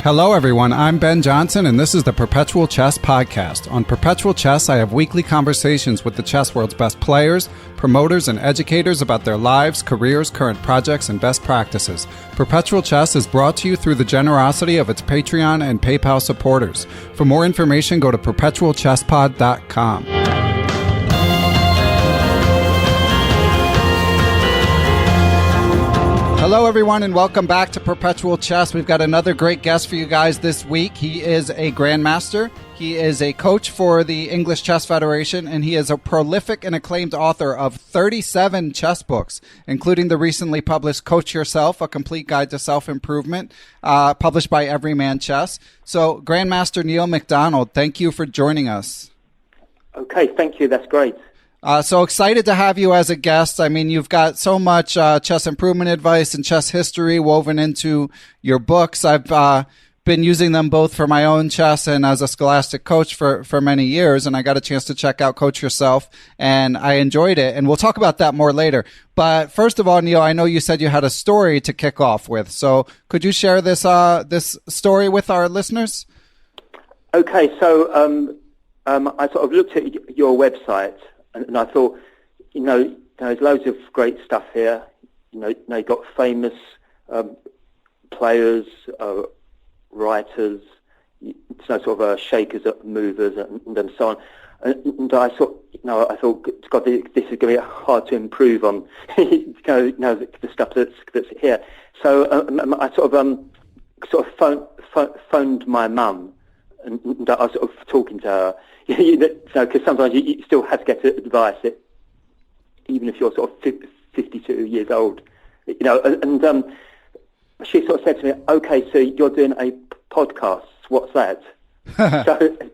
Hello everyone, I'm Ben Johnson and this is the Perpetual Chess Podcast. On Perpetual Chess, I have weekly conversations with the chess world's best players, promoters, and educators about their lives, careers, current projects, and best practices. Perpetual Chess is brought to you through the generosity of its Patreon and PayPal supporters. For more information, go to perpetualchesspod.com. Hello, everyone, and welcome back to Perpetual Chess. We've got another great guest for you guys this week. He is a grandmaster. He is a coach for the English Chess Federation, and he is a prolific and acclaimed author of 37 chess books, including the recently published Coach Yourself, A Complete Guide to Self-Improvement, published by Everyman Chess. So, Grandmaster Neil McDonald, thank you for joining us. Okay, thank you. That's great. So excited to have you as a guest. I mean, you've got so much chess improvement advice and chess history woven into your books. I've been using them both for my own chess and as a scholastic coach for many years, and I got a chance to check out Coach Yourself, and I enjoyed it, and we'll talk about that more later. But first of all, Neil, I know you said you had a story to kick off with, so could you share this this story with our listeners? Okay, so I sort of looked at your website, and I thought, there's loads of great stuff here. You've got famous players, writers, sort of shakers, movers, and so on. And I thought, God, this is going to be hard to improve on, the stuff that's here. So I sort of phoned my mum, and I was sort of talking to her. Because sometimes you still have to get advice, even if you're sort of 52 years old. And she sort of said to me, "Okay, so you're doing a podcast. What's that?"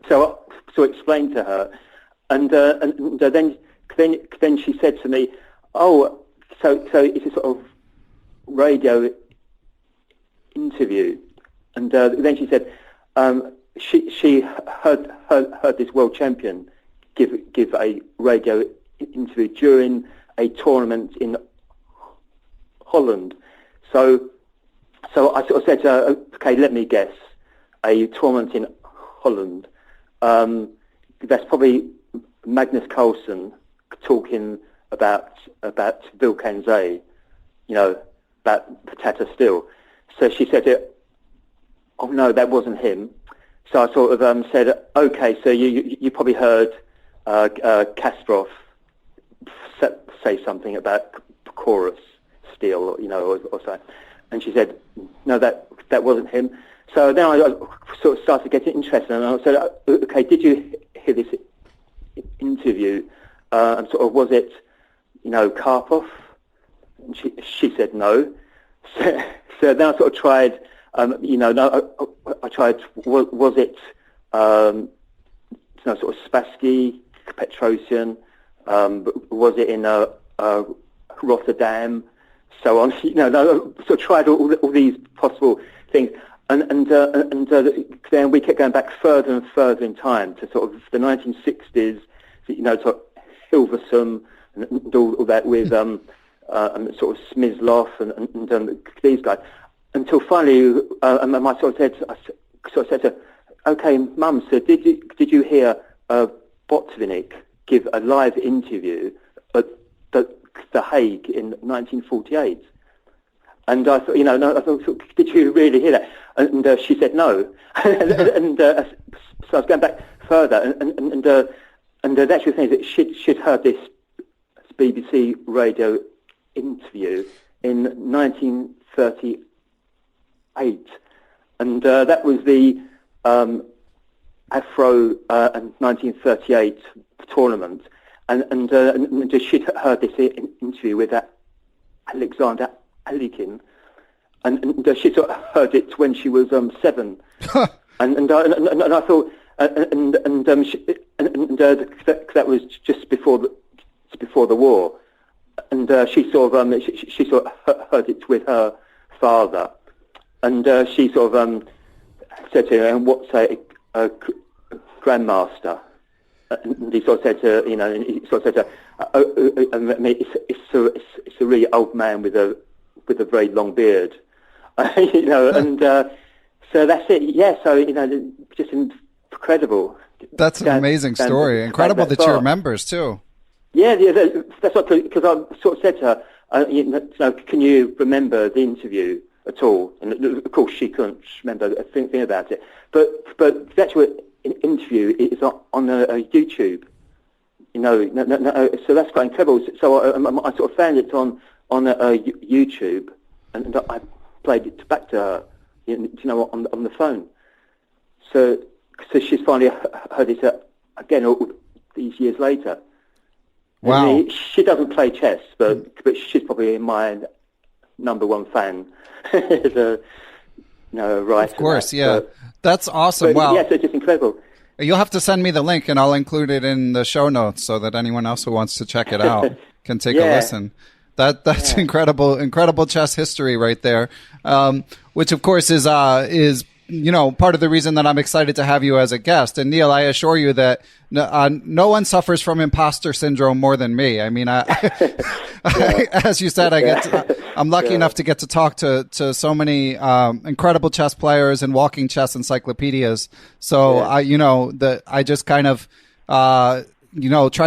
so I explained to her, and then she said to me, "Oh, so it's a sort of radio interview," and then she said. She heard this world champion give a radio interview during a tournament in Holland. So I sort of said to her, okay, let me guess, a tournament in Holland. That's probably Magnus Carlsen talking about Vilkanze, about Tata Steel. So she said, oh no, that wasn't him. So I sort of said, okay, so you probably heard Kasparov say something about Chorus Steel, or so. And she said, no, that wasn't him. So then I sort of started getting interested, and I said, okay, did you hear this interview? And sort of, was it, Karpov? And she said no. So then I sort of tried. I tried. Was it sort of Spassky, Petrosian? Was it in Rotterdam? So on. I sort of tried all these possible things, and then we kept going back further and further in time to sort of the 1960s. Sort of Hilversum and all that with sort of Smyslov and these guys. Until finally, I sort of said to her, okay, Mum, so did you hear Botvinnik give a live interview at The Hague in 1948? And I thought, I thought, did you really hear that? And she said no. and so I was going back further, and the actual thing is that she'd heard this BBC radio interview in 1938. And that was the Afro 1938 tournament, and she'd heard this interview with Alexander Alekhine, and she sort of heard it when she was 7, and I thought, that was just before the war, and she sort of heard it with her father. And she sort of said to him, "What's a grandmaster?" And he sort of said to it's a really old man with a very long beard, And So that's it. Yeah. So just incredible. That's an amazing story. Incredible that she remembers too. Yeah. That's what, because I sort of said to her, can you remember the interview at all? And of course she couldn't remember a thing about it. But the actual interview is on a YouTube. So that's quite incredible. So I sort of found it on YouTube, and I played it back to her, on the phone. So she's finally heard it again all these years later. Wow. And she doesn't play chess, but she's probably my number one fan. Right. Of course, yeah. That's awesome. Wow. Yeah, so it's just incredible. You'll have to send me the link, and I'll include it in the show notes so that anyone else who wants to check it out can take a listen. That's incredible chess history right there, which of course is part of the reason that I'm excited to have you as a guest. And Neil, I assure you that no one suffers from imposter syndrome more than me. I mean, as you said, I'm lucky enough to get to talk to so many incredible chess players and walking chess encyclopedias. So I just kind of try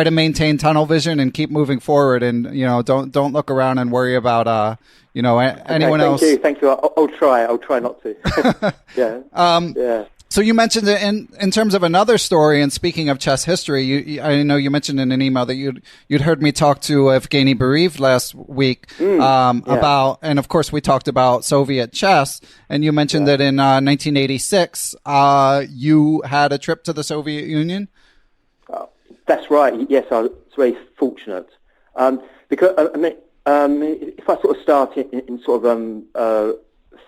to maintain tunnel vision and keep moving forward, and don't look around and worry about anyone else. Thank you. I'll try not to. Yeah. So you mentioned it in terms of another story, and speaking of chess history, I know you mentioned in an email that you'd heard me talk to Evgeny Beriv last week about, and of course we talked about Soviet chess, and you mentioned that in 1986 you had a trip to the Soviet Union. That's right. Yes, I was very fortunate because if I sort of start in sort of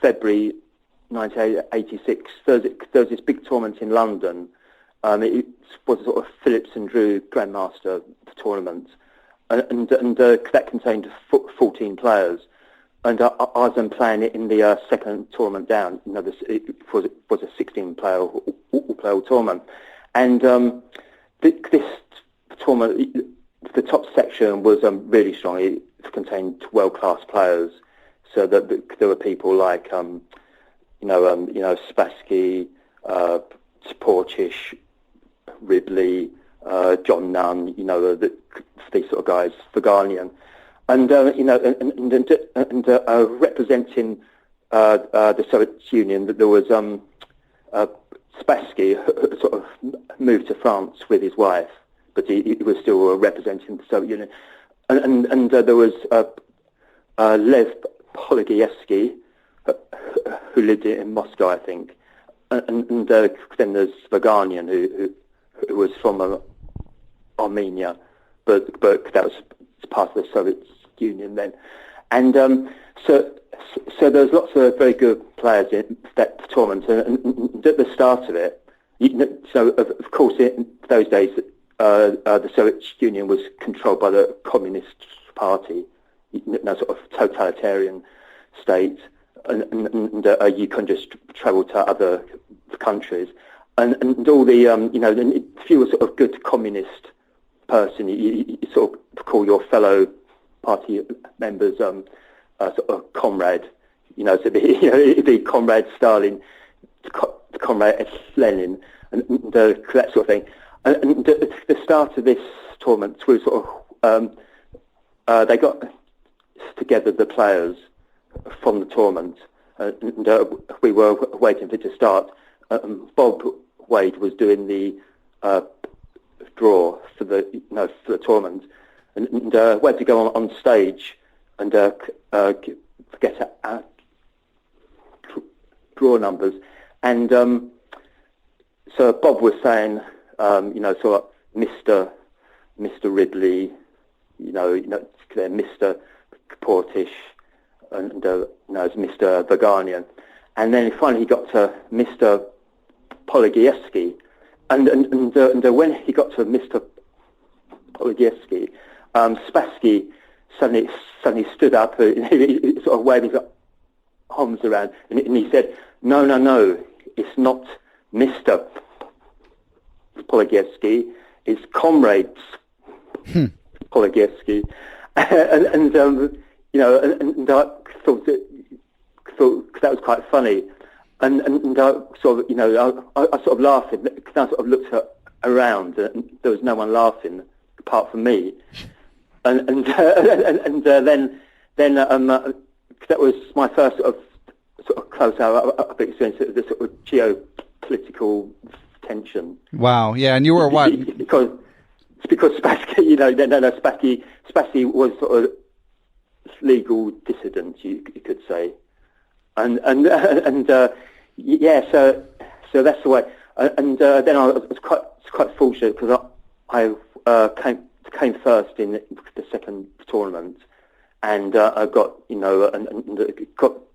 February 1986, there was this big tournament in London. It was a sort of Phillips and Drew Grandmaster tournament, and that contained 14 players. And I was then playing it in the second tournament down. It was a 16-player all-player tournament, and this tournament, the top section was really strong. It contained world-class players, so that there were people like Spassky, Portisch, Ridley, John Nunn, these sort of guys, Vaganian, and representing the Soviet Union, that there was Spassky sort of moved to France with his wife, but he was still representing the Soviet Union, and there was Lev Polugaevsky, who lived in Moscow, I think, and then there's Vaganian, who was from Armenia, but that was part of the Soviet Union then, and so there's lots of very good players in that tournament, and at the start of it, so of course in those days the Soviet Union was controlled by the Communist Party, sort of totalitarian state. And you can just travel to other countries, and all the if you were sort of good communist person, you sort of call your fellow party members sort of comrade, so it'd be Comrade Stalin, Comrade Lenin, and that sort of thing. And the start of this tournament was sort of they got together the players from the tournament, and we were waiting for it to start. Bob Wade was doing the draw for the tournament, and we had to go on stage and get our draw numbers, and so Bob was saying, sort of Mr. Ridley, Mr. Portisch, and it's Mr. Vaganian, and then finally he got to Mr. Polugaevsky, and when he got to Mr. Polugaevsky, Spassky suddenly stood up, he sort of waving his arms around, and he said, "No, it's not Mr. Polugaevsky, it's Comrades Polugaevsky," and I thought that was quite funny, and I sort of, I sort of laughed because I sort of looked around and there was no one laughing apart from me, and then that was my first sort of close up experience of the sort of geopolitical tension. Wow, yeah, and you were what? Because Spassky, Spassky was sort of legal dissident, you could say, and yeah, so that's the way. And then I was quite fortunate because I came first in the second tournament, and I got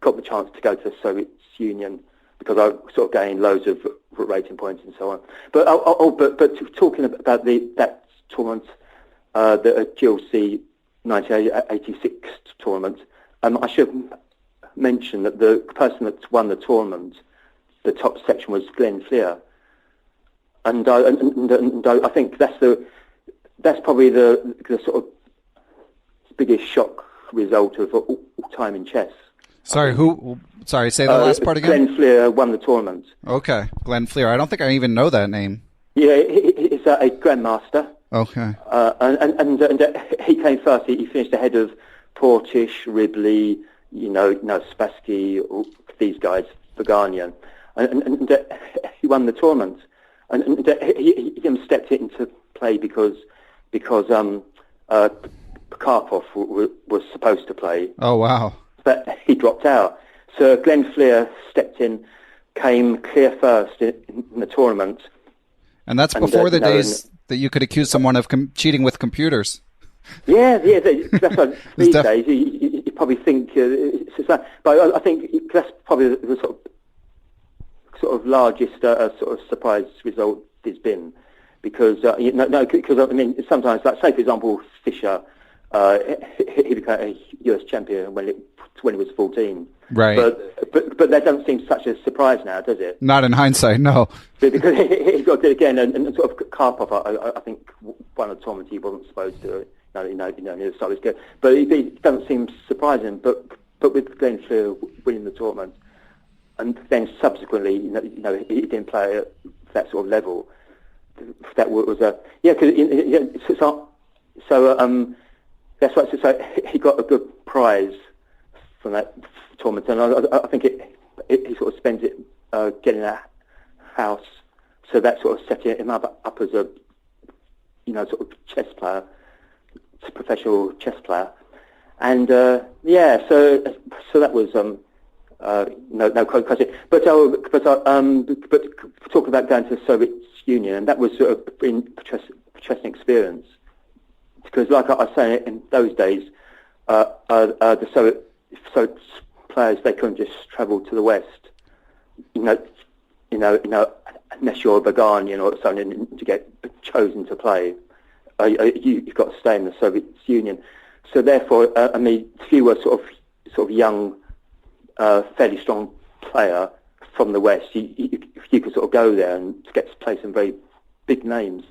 got the chance to go to the Soviet Union because I sort of gained loads of rating points and so on. But talking about that tournament, the GLC 1986 tournament, I should mention that the person that won the tournament, the top section, was Glenn Fleer, and I think that's probably the sort of biggest shock result of all time in chess. Sorry, say the last part again. Glenn Fleer won the tournament. Okay, Glenn Fleer. I don't think I even know that name. Yeah, he's a grandmaster. Okay. And he came first. He finished ahead of Portisch, Ribley, Spassky, these guys, Vaganian, and he won the tournament. And he stepped it into play because Karpov was supposed to play. Oh wow! But he dropped out. So Glenn Fleer stepped in, came clear first in the tournament. And that's before the days that you could accuse someone of cheating with computers. Yeah, that's what these days you probably think it's that. But I think that's probably the sort of largest sort of surprise result there's been, because because I mean sometimes, like say for example Fischer, he became a US champion when he was 14. Right. But that doesn't seem such a surprise now, does it? Not in hindsight, no. Because he got it again, and sort of Karpov, I think won a tournament he wasn't supposed to. The start was good, but it doesn't seem surprising. But with Glenn Fleer winning the tournament, and then subsequently, he didn't play at that sort of level. That was so that's right. So he got a good prize from that tournament, and I think he sort of spends it getting a house, so that sort of set him up as a sort of chess player, professional chess player, and so that was no question. But talking about going to the Soviet Union, and that was sort of an interesting experience, because like I was saying, in those days, the Soviet players, they couldn't just travel to the West, unless you're a Vaganian or something to get chosen to play. You've got to stay in the Soviet Union. So therefore, if you were sort of young, fairly strong player from the West, you could sort of go there and get to play some very big names.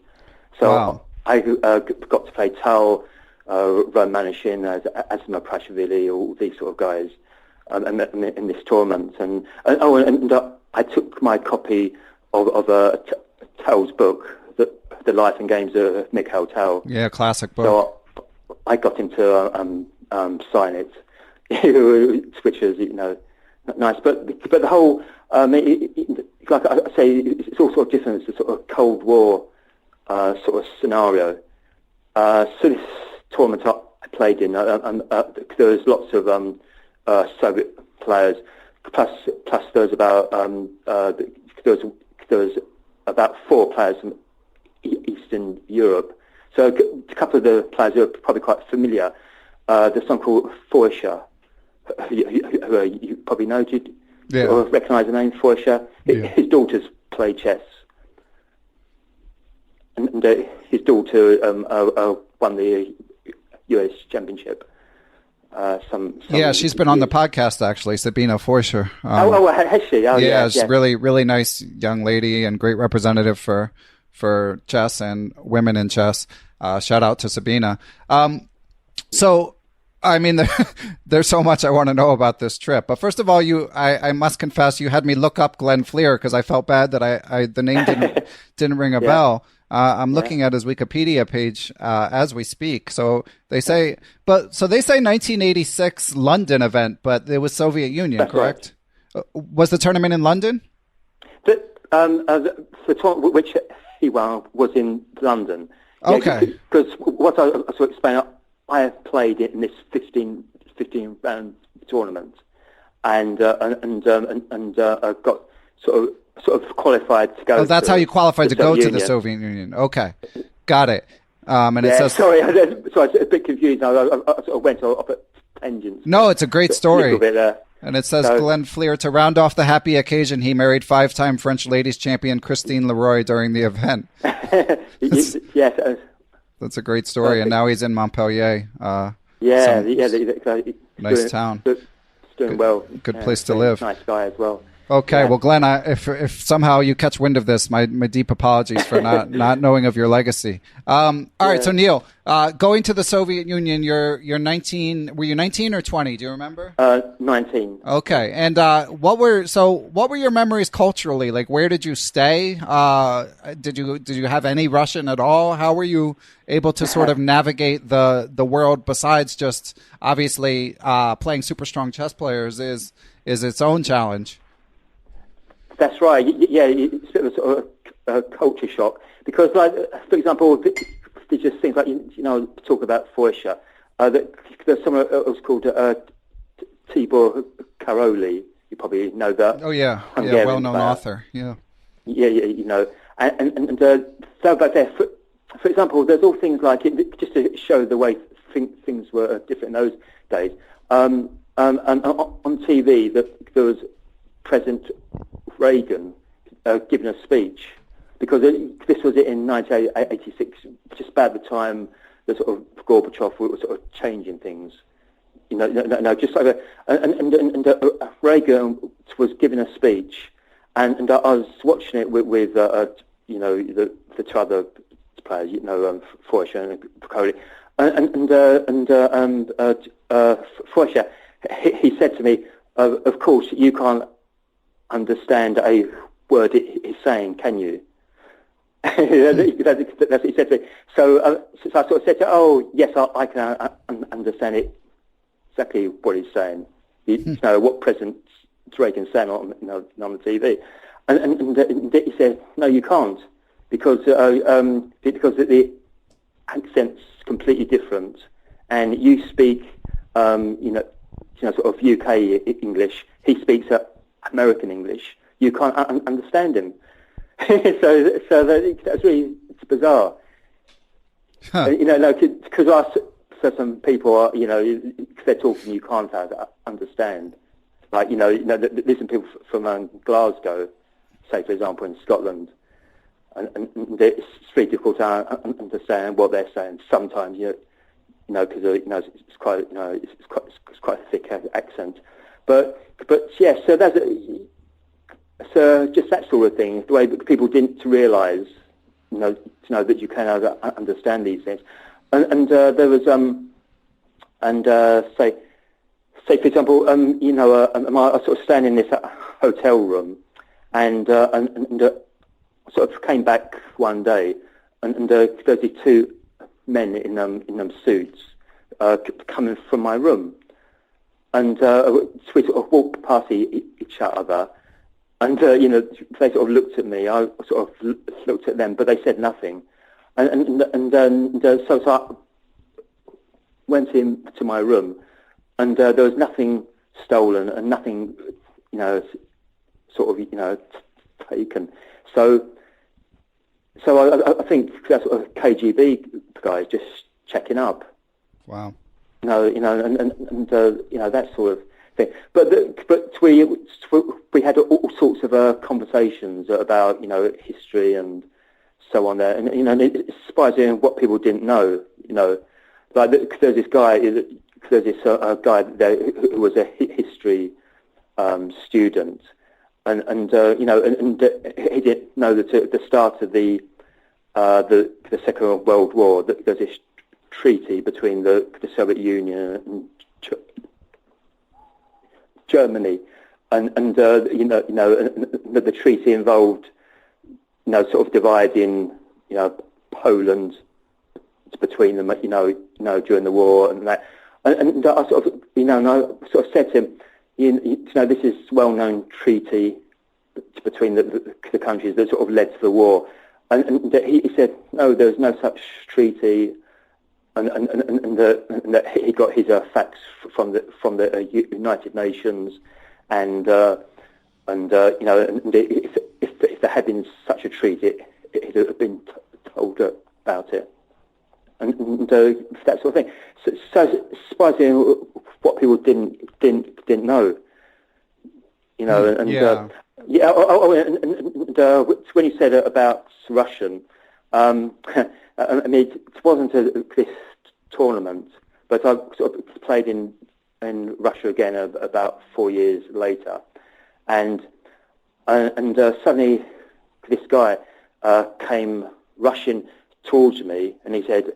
So wow. I got to play Tal, Romanishin, Asma Prashvili, all these sort of guys in this tournament. And I took my copy of Tal's book, The Life and Games of Mikhail Tal. Yeah, classic book. So I got him to sign it, which is nice. But the whole, like I say, it's all sort of different. It's a sort of Cold War sort of scenario. So this tournament I played in, there was lots of Soviet players. Plus there was about there was about 4 players from Eastern Europe. So a couple of the players who are probably quite familiar. There's someone called Foisor, who you probably know. Do you recognise the name Foisor? Yeah. His daughters play chess, and his daughter won the US championship. She's been on the podcast actually, Sabina Foisor. Has she? She's really, really nice young lady and great representative for chess and women in chess. Shout out to Sabina. So I mean, there's so much I want to know about this trip. But first of all, I must confess, you had me look up Glenn Fleer because I felt bad that the name didn't ring a bell. I'm looking at his Wikipedia page as we speak. So they say 1986 London event, but it was Soviet Union, That's correct? Right. Was the tournament in London? The tournament which he won was in London. Okay. Because what I sort of explain, I have played in this 15 round tournament, and got sort of qualified to go. Oh, that's how you qualified to go to the Soviet Union. Okay, got it. And it says, sorry, I was a bit confused. I sort of went off at tangents. No, it's a great story. A little bit there. And it says, Glenn Fleer, to round off the happy occasion, he married 5-time French ladies champion Christine Leroy during the event. Yes. That's a great story. And now he's in Montpellier. Nice town. Doing well. Good place to live. Nice guy as well. Okay, well, Glenn, if somehow you catch wind of this, my deep apologies for not knowing of your legacy. All right, so Neil, going to the Soviet Union, you're 19. Were you 19 or 20? Do you remember? 19. Okay, and what were your memories culturally? Like, where did you stay? Did you have any Russian at all? How were you able to sort of navigate the world besides just obviously playing super strong chess players is its own challenge? That's right. Yeah, it's a bit of a sort of culture shock because, like, for example, there's just things like talk about Foisor. There's someone else called Tibor Karoli. You probably know that. Oh yeah, well-known author. Yeah, and so back there, for example, there's all things like just to show the way things were different in those days. And on TV, there was President Reagan giving a speech because this was in 1986, just about the time the sort of Gorbachev was sort of changing things. Just like and Reagan was giving a speech, and I was watching it with the two other players, Foisor and Kohli, and Foisor, he said to me, of course you can't understand a word he's saying, can you? That's what he said to me. So I sort of said to him, oh, yes, I can understand it, exactly what he's saying. What President Reagan's saying on the TV. And he said, no, you can't, because the accent's completely different, and you speak, sort of UK English, he speaks American English. You can't understand him. so that's really bizarre. Huh. Because for some people, they're talking you can't understand. Like, listen to people from Glasgow, say, for example, in Scotland, and it's really difficult to understand what they're saying. Sometimes, because it's quite a thick accent. But yeah, so that's just that sort of thing. The way people didn't realise, to know that you can understand these things, and there was say for example, I sort of stand in this hotel room, and sort of came back one day, and there's these two men in them suits coming from my room. And we sort of walked past each other, and they sort of looked at me. I sort of looked at them, but they said nothing. So I went into my room, and there was nothing stolen and nothing, taken. So I think that's sort of KGB guys just checking up. Wow. That sort of thing. But we had all sorts of conversations about history and so on there, and it's surprising what people didn't know. Like there's this guy there who was a history student, and he didn't know that at the start of the Second World War that there's this treaty between the Soviet Union and Germany, and the treaty involved, sort of dividing, Poland between them, during the war and that, and I sort of, and I sort of said to him, this is well-known treaty between the countries that sort of led to the war, and he said, no, there's no such treaty. And that he got his facts from the United Nations, and if there had been such a treaty, it would have been told about it, and that sort of thing. So surprising what people didn't know, and when you said about Russian. I mean, it wasn't this tournament, but I sort of played in Russia again about 4 years later, and suddenly this guy came rushing towards me, and he said,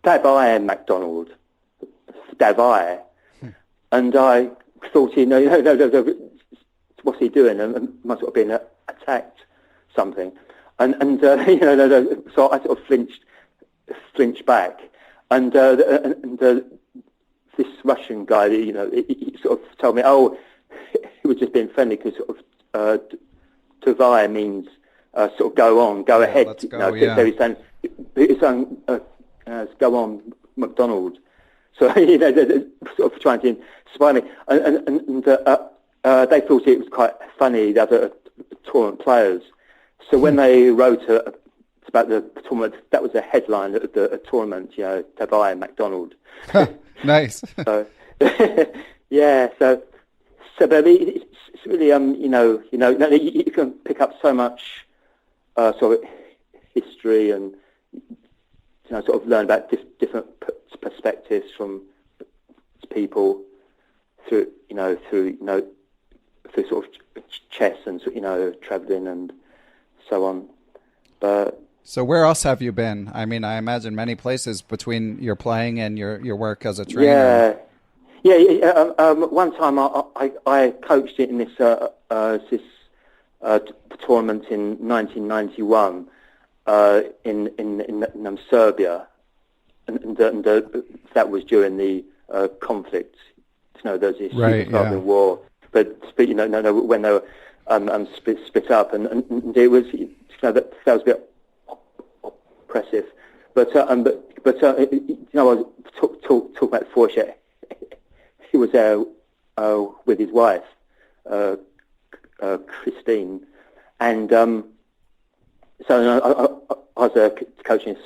"Davai, McDonald, Davai," and I thought, no, what's he doing? And must have been attacked, something. And so I sort of flinched back, and this Russian guy, he sort of told me, he was just being friendly because sort of Tavai means sort of go on, go ahead. Let's go, So he's saying go on, McDonald. So sort of trying to inspire me, and they thought it was quite funny, the other tournament players. So when they wrote about the tournament, that was the headline of the tournament, Tavai McDonald. Nice. So, yeah. So but it's really you can pick up so much sort of history and sort of learn about different perspectives from people through sort of chess and traveling and so on. But so where else have you been? I mean, I imagine many places between your playing and your work as a trainer. Yeah. One time I coached in this tournament in 1991 in Serbia, and that was during the conflict. There was this Yugoslavian war, but when they were split up, and it was that was a bit oppressive. But I was talk about Foisor. He was there with his wife, Christine, and so I was coaching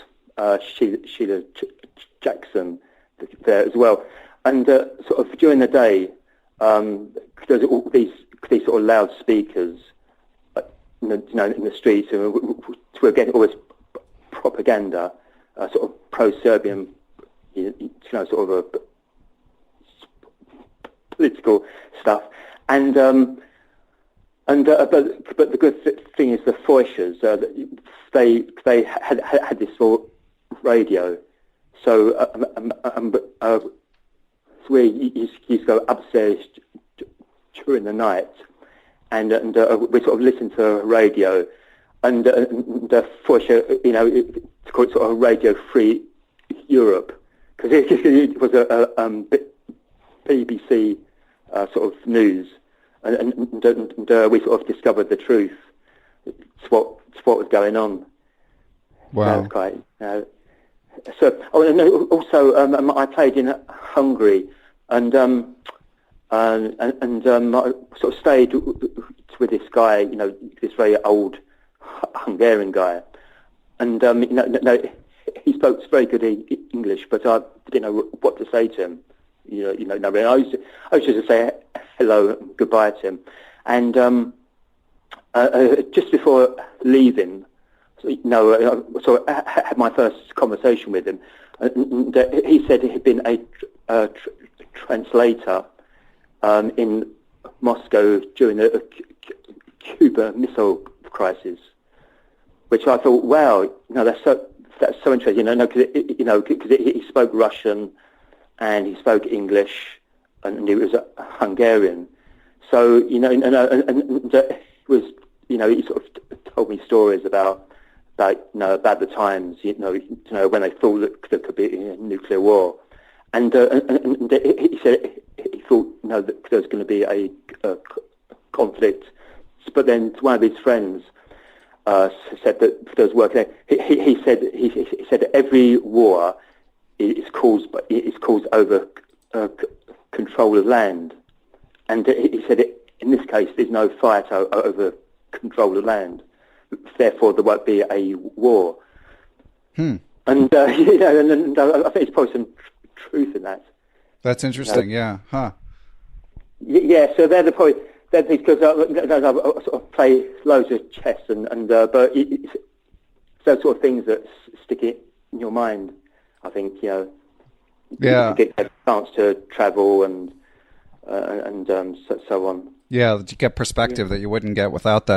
Sheila Jackson there as well, and sort of during the day, there's all these sort of loudspeakers, in the streets, and we're getting all this propaganda, sort of pro-Serbian, sort of a political stuff, but the good thing is the Foisors, they had this sort of radio, so we used to go upstairs during the night, and we sort of listened to radio, and Foisor, to call it sort of Radio Free Europe, because it was a BBC sort of news, and we sort of discovered the truth. It's what was going on. Wow. That was quite. Also, I played in Hungary, and I sort of stayed with this guy, this very old Hungarian guy, and he spoke very good English, but I didn't know what to say to him. I used to say hello and goodbye to him, and just before leaving, so I had my first conversation with him, and he said he'd been a translator in Moscow during the Cuba Missile Crisis, which I thought, wow, that's that's so interesting. Because he spoke Russian and he spoke English and he was Hungarian. So he was he sort of told me stories about the times when they thought that there could be a nuclear war, and he said he thought that there was going to be a conflict, but then one of his friends said that there was working. He said every war is caused over control of land, and he said in this case there's no fight over control of land, therefore there won't be a war. And and I think there's probably some truth in that. That's interesting. Yeah. Huh. Yeah. So they're because I sort of play loads of chess but it's those sort of things that stick it in your mind. I think Yeah. You get a chance to travel and so on. Yeah, you get perspective that you wouldn't get without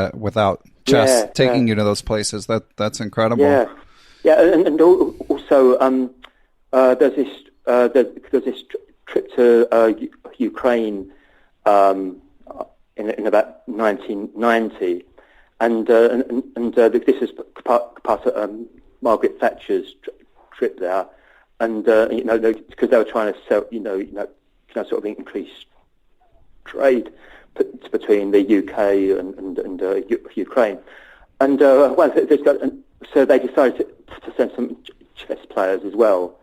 chess taking you to those places. That's incredible. Yeah, and also there's this trip to Ukraine in about 1990, and this is part of Margaret Thatcher's trip there, and because they were trying to sell, sort of increase trade between the UK and Ukraine, and so they decided to send some chess players as well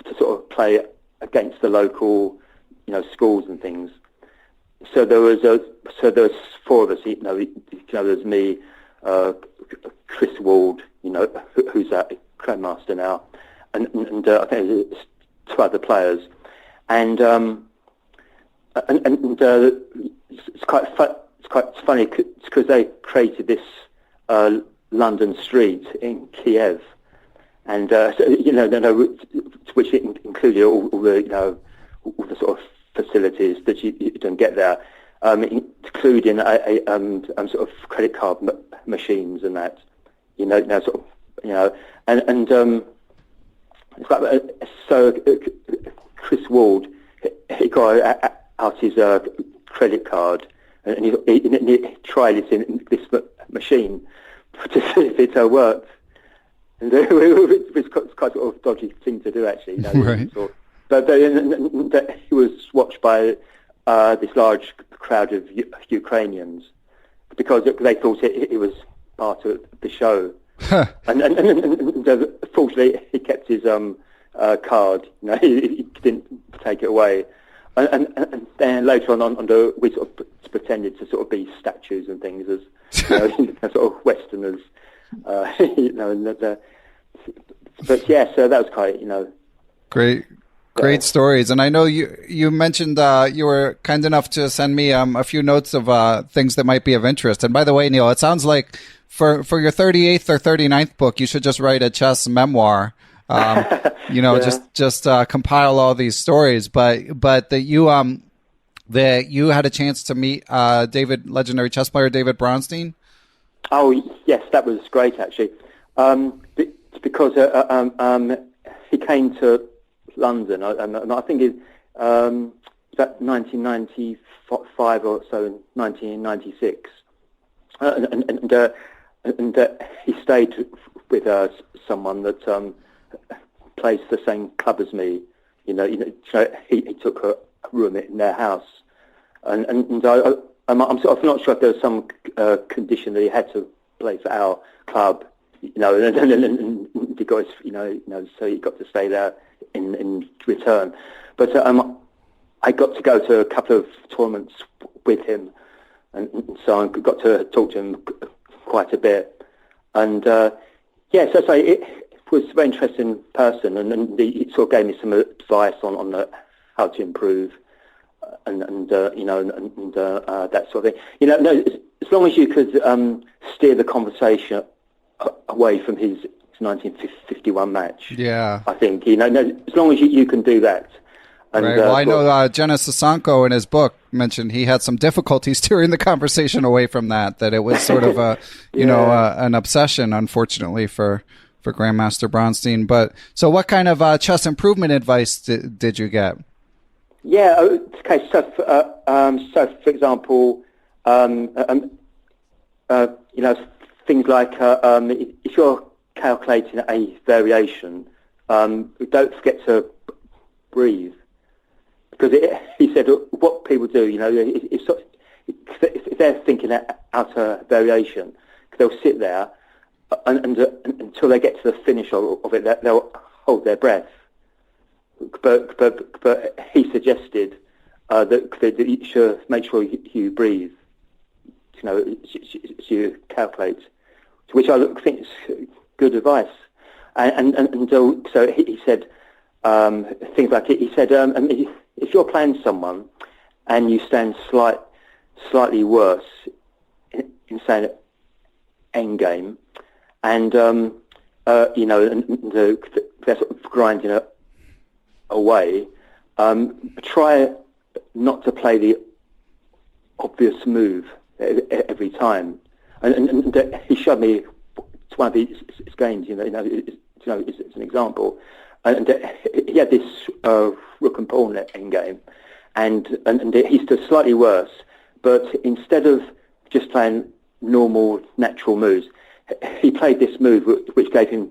to sort of play against the local, schools and things. So there was four of us. There's me, Chris Wald, who's a grandmaster now, and I think there's two other players, and it's quite funny because they created this London street in Kiev, and which included all the sort of facilities that you don't get there, including a sort of credit card machines and that, so Chris Wald, he got out his credit card and he tried it in this machine to see if it worked. And it was quite sort of dodgy thing to do, actually. Right. But he was watched by this large crowd of Ukrainians because they thought it was part of the show. and fortunately, he kept his card. He didn't take it away. And then later on, we sort of pretended to sort of be statues and things as sort of Westerners, but yeah, so that was quite, Great stories. And I know you mentioned you were kind enough to send me a few notes of things that might be of interest. And by the way, Neil, it sounds like for your 38th or 39th book, you should just write a chess memoir. Just compile all these stories. But that you had a chance to meet legendary chess player David Bronstein. Oh yes, that was great actually. Because he came to London, and I think it's about 1995 or so, in 1996, and he stayed with someone that plays the same club as me. So he took a room in their house, and I'm sort of not sure if there was some condition that he had to play for our club. And he got so he got to stay there in return. But I got to go to a couple of tournaments with him, and so I got to talk to him quite a bit. And so it was a very interesting person, and he sort of gave me some advice on how to improve, and that sort of thing. As long as you could steer the conversation away from his 1951 match. Yeah. I think, as long as you can do that. And, right. Well, I know Genna Sosonko in his book mentioned he had some difficulties steering the conversation away from that it was sort of an obsession, unfortunately, for Grandmaster Bronstein. But so what kind of chess improvement advice did you get? Yeah, okay, so for example, things like if you're calculating a variation, don't forget to breathe. Because he said what people do, if they're thinking out a variation, they'll sit there and until they get to the finish of it, they'll hold their breath. But he suggested that you should make sure you breathe, as you calculate, which I think is good advice. And so he said things like he said if you're playing someone and you stand slightly worse in say end game, and they're sort of grinding it away, try not to play the obvious move every time. And he showed me one of his games. It's an example. And he had this rook and pawn end game, and he stood slightly worse. But instead of just playing normal, natural moves, he played this move which gave him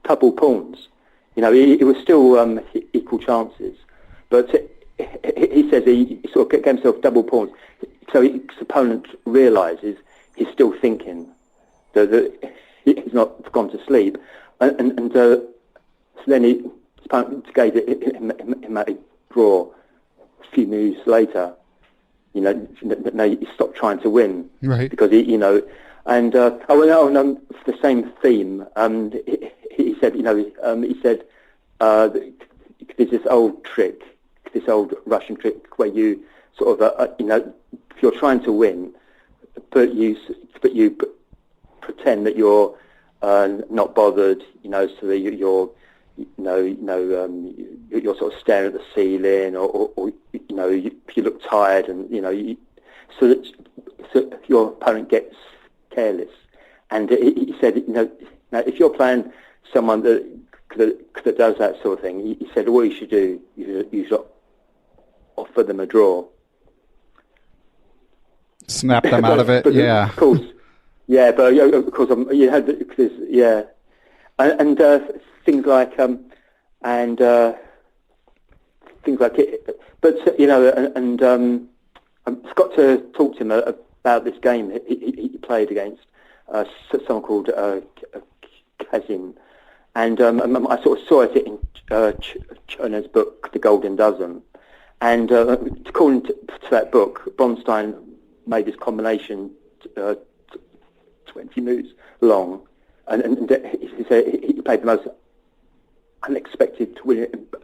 double pawns. It was still equal chances, but he says he sort of gave himself double pawns, so his opponent realises he's still thinking, that he's not gone to sleep, and so then his opponent gave him a draw a few moves later. No, he stopped trying to win, right? Because for the same theme, he said, there's this old trick, this old Russian trick where you sort of, if you're trying to win, but you pretend that you're not bothered, so that you're sort of staring at the ceiling, or you look tired, and so that your opponent gets careless. And he said, if you're playing someone that does that sort of thing, he said all you should do, you should offer them a draw, snap them out of it. But yeah, of course, yeah, but of course, you had this, yeah, and things like things like it. But I've got to talk to him about this game he played against someone called Kazin, and I sort of saw it in Chernev's book, The Golden Dozen, and according to that book, Bronstein made this combination 20 moves long, and he said he played the most unexpected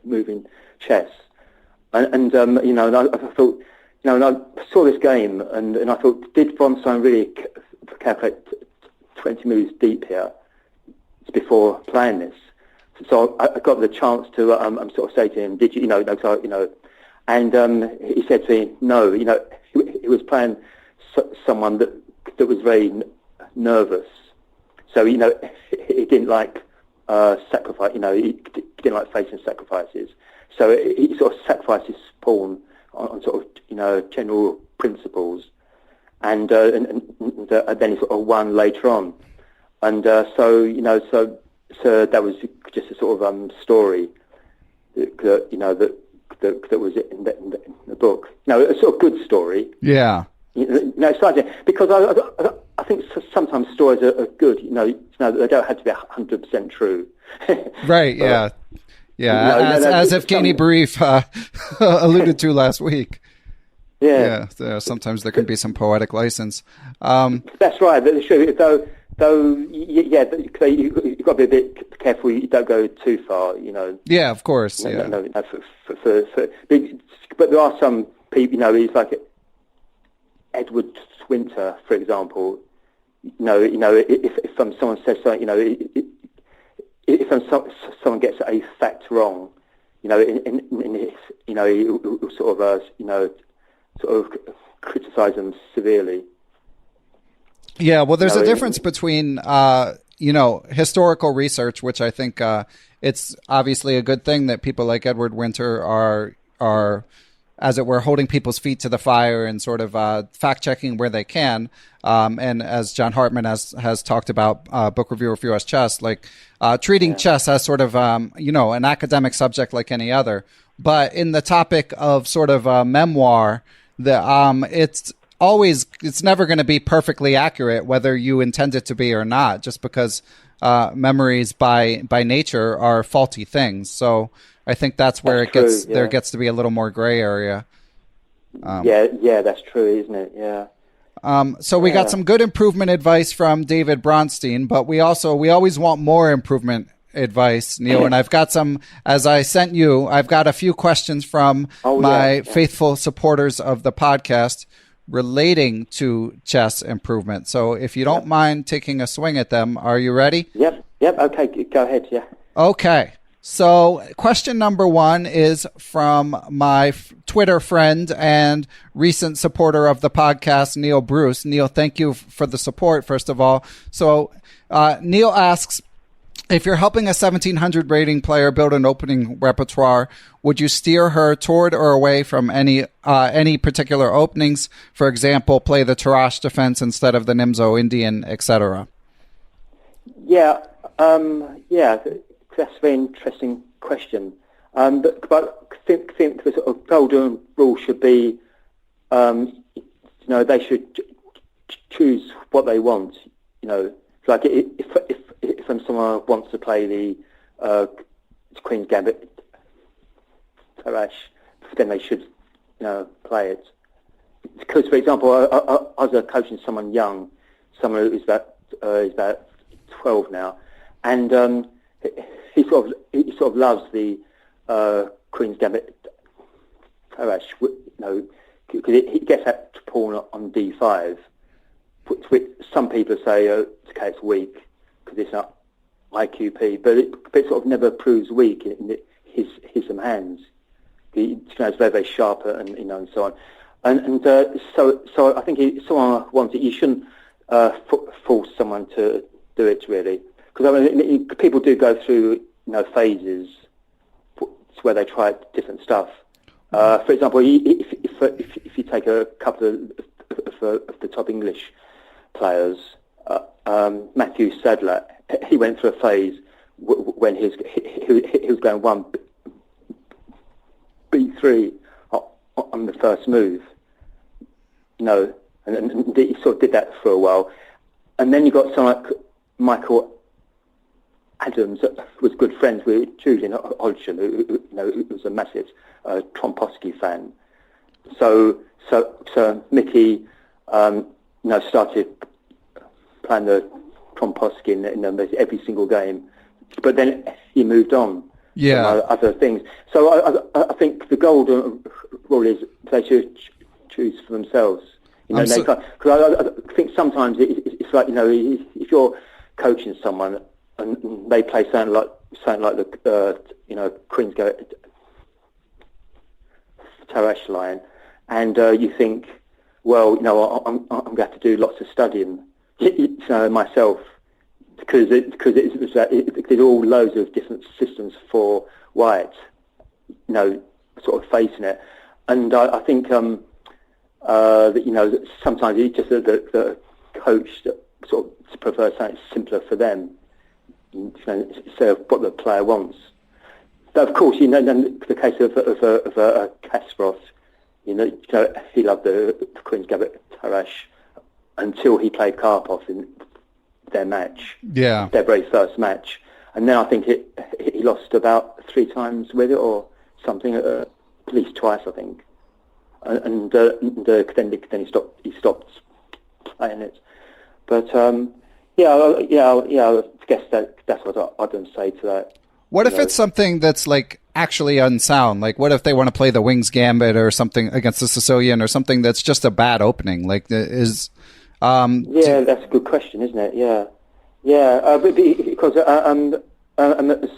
move in chess, and I thought, and I saw this game, and I thought, did Bronstein really calculate 20 moves deep here before playing this? So I got the chance to sort of say to him, did you, and he said to me, no, he was playing someone that was very nervous, so he didn't like sacrifice, he didn't like facing sacrifices, so he sort of sacrificed his pawn on sort of general principles, and then he sort of won later on, and so that was just a sort of story that was in the book. A sort of good story. Yeah. Exciting, because I think sometimes stories are good. They don't have to be 100% true. Right. Yeah. Yeah. As Evgeny Brief alluded to last week. Yeah. Yeah. Sometimes there can be some poetic license. That's right. Though, yeah, you've got to be a bit careful. You don't go too far. Yeah. Of course. Yeah. But there are some people. He's like Edward Swinter, for example. If someone says something, if someone gets a fact wrong, in his, he'll sort of criticise them severely. Yeah, well, there's a difference between, historical research, which I think it's obviously a good thing that people like Edward Winter are, as it were, holding people's feet to the fire and sort of fact-checking where they can. And as John Hartman has talked about, book reviewer for U.S. Chess, like treating chess as sort of, an academic subject like any other. But in the topic of sort of memoir, it's never going to be perfectly accurate, whether you intend it to be or not, just because memories by nature are faulty things. So I think that's where there gets to be a little more gray area. That's true, isn't it? Yeah. So we got some good improvement advice from David Bronstein, but we always want more improvement advice, Neil. And I've got some, as I sent you, I've got a few questions from my faithful supporters of the podcast relating to chess improvement. So if you don't mind taking a swing at them, are you ready? Yep. Okay, go ahead. Yeah. Okay. So question number one is from my Twitter friend and recent supporter of the podcast, Neil Bruce. Neil, thank you for the support, first of all. So Neil asks, if you're helping a 1700 rating player build an opening repertoire, would you steer her toward or away from any particular openings? For example, play the Tarrasch defense instead of the Nimzo Indian, etc. That's a very interesting question. But I think the sort of golden rule should be, they should choose what they want. Like if someone wants to play the Queen's Gambit Tarrasch, then they should play it. Because, for example, I was coaching someone young, someone who's about 12 now, and he sort of loves the Queen's Gambit Tarrasch, because he gets that pawn on d5, which some people say it's weak because it's not IQP, but it sort of never proves weak in his hands. It's very, very sharp and so on. And so I think if someone wants it, you shouldn't force someone to do it, really. Because people do go through phases where they try different stuff. For example, if you take a couple of the top English players, Matthew Sadler, he went through a phase when he was going 1 B3 on the first move, and he sort of did that for a while, and then you got someone like Michael Adams, was good friends with Julian Hodgson, who was a massive Tromposky fan. So Mickey, started playing the Tromposky in every single game, but then he moved on. Yeah. Other things. So I think the golden rule is they should choose for themselves. Because I think sometimes it's like if you're coaching someone and they play something like the Queen's Gambit Tarrasch line, and you think, well, I'm going to have to do lots of studying myself. Because there's all loads of different systems for white, sort of facing it, and I think that sometimes it's just the coach that sort of prefers something simpler for them instead of what the player wants. But of course, in the case of Kasparov, he loved the Queen's Gambit Tarrasch until he played Karpov in their match, their very first match, and then I think he lost about 3 times with it or something, at least twice I think, and then he stopped playing it. But I guess that's what I'd say to that. What if it's something that's like actually unsound? Like, what if they want to play the Wings Gambit or something against the Sicilian or something that's just a bad opening? Like, that's a good question, isn't it? Because as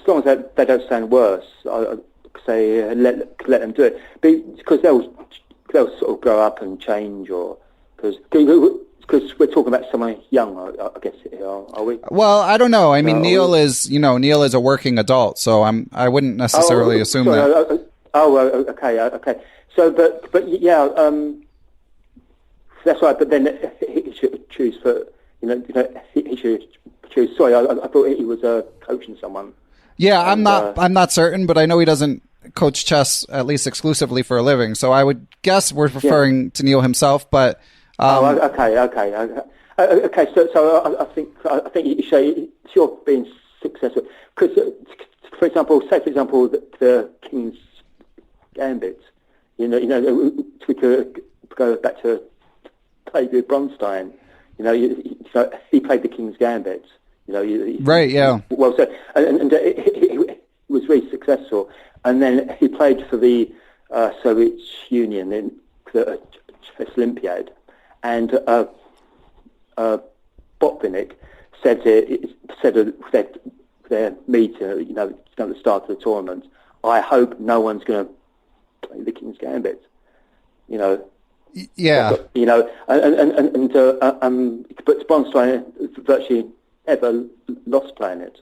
long as they don't sound worse, I say let them do it. Because they'll sort of grow up and change, or because because we're talking about someone young, I guess, are we? Well, I don't know. I mean, Neil is a working adult, so I wouldn't necessarily assume that. Okay. So, but yeah, that's right. But then he should choose for, he should choose. Sorry, I thought he was coaching someone. Yeah, I'm not certain, but I know he doesn't coach chess, at least exclusively for a living. So I would guess we're referring to Neil himself, but. Okay. So I think you're being successful because, for example, the King's Gambit. We could go back to David Bronstein. He played the King's Gambit. Right. Yeah. Well, so and he was really successful, and then he played for the Soviet Union in the Chess Olympiad. And Botvinnik said at their meeting, at the start of the tournament, I hope no one's going to play the King's Gambit. Yeah. But Bronstein virtually never lost playing it.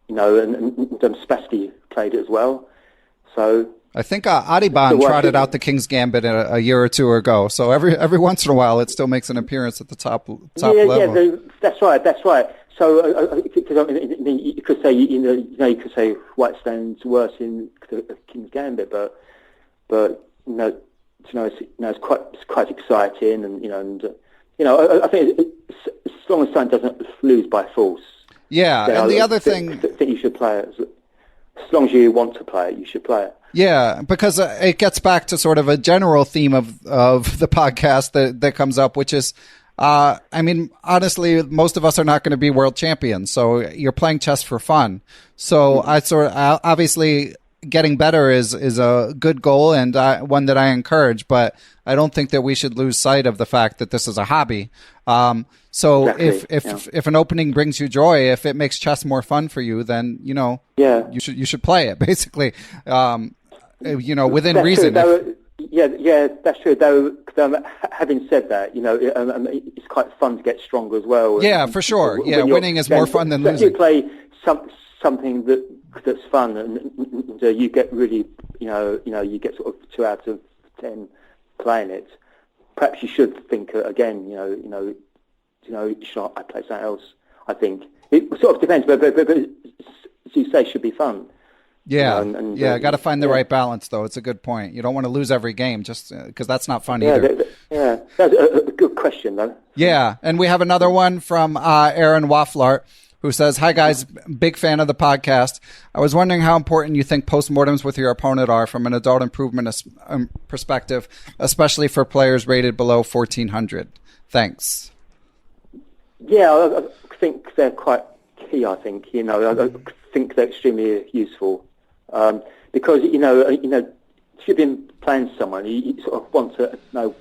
And Spassky played it as well. So. I think Adhiban trotted out the King's Gambit a year or two ago. So every once in a while, it still makes an appearance at the top level. Yeah, that's right. So you could say you could say White stands worse in the King's Gambit, but it's quite exciting, and I think as long as someone doesn't lose by force. Yeah, and the other thing, I think you should play it. As long as you want to play it, you should play it. Yeah, because it gets back to sort of a general theme of the podcast that comes up, which is, I mean, honestly, most of us are not going to be world champions, so you're playing chess for fun. So obviously getting better is a good goal and one that I encourage, but I don't think that we should lose sight of the fact that this is a hobby. So exactly. if an opening brings you joy, if it makes chess more fun for you, then you should play it basically. Within reason. Yeah, that's true. Though, having said that, it's quite fun to get stronger as well. Yeah, for sure. Yeah, winning is more fun than losing. If you play something that's fun, and you get really, you get sort of 2 out of 10 playing it. Perhaps you should think again. Should I play something else? I think it sort of depends, but as you say, it should be fun. Yeah, got to find the right balance, though. It's a good point. You don't want to lose every game just because that's not fun either. That's a good question, though. Yeah, and we have another one from Aaron Wafflart, who says, "Hi, guys. Big fan of the podcast. I was wondering how important you think post-mortems with your opponent are from an adult improvement perspective, especially for players rated below 1,400. Thanks." Yeah, I think they're quite key, I think. I think they're extremely useful. Because if you've been playing someone, you sort of want to know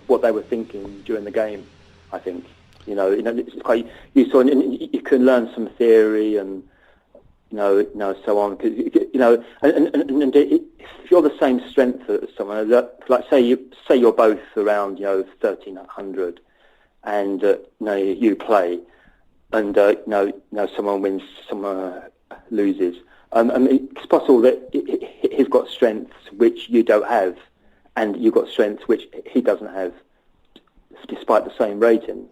what they were thinking during the game. I think it's quite useful, and you can learn some theory and so on. Cause, and if you're the same strength as someone, like say you're both around 1,300, and you play, and someone wins, someone loses. It's possible that he's got strengths which you don't have, and you've got strengths which he doesn't have, despite the same rating.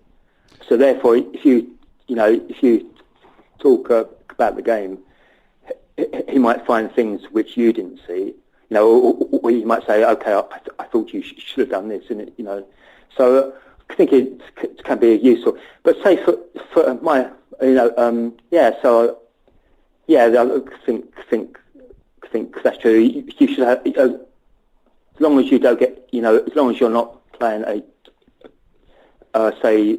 So therefore, if you talk about the game, he might find things which you didn't see, or you might say, okay, I thought you should have done this, and so I think it can be useful. But say for my, so. Yeah, I think that's true. You should have, as long as you don't get, as long as you're not playing say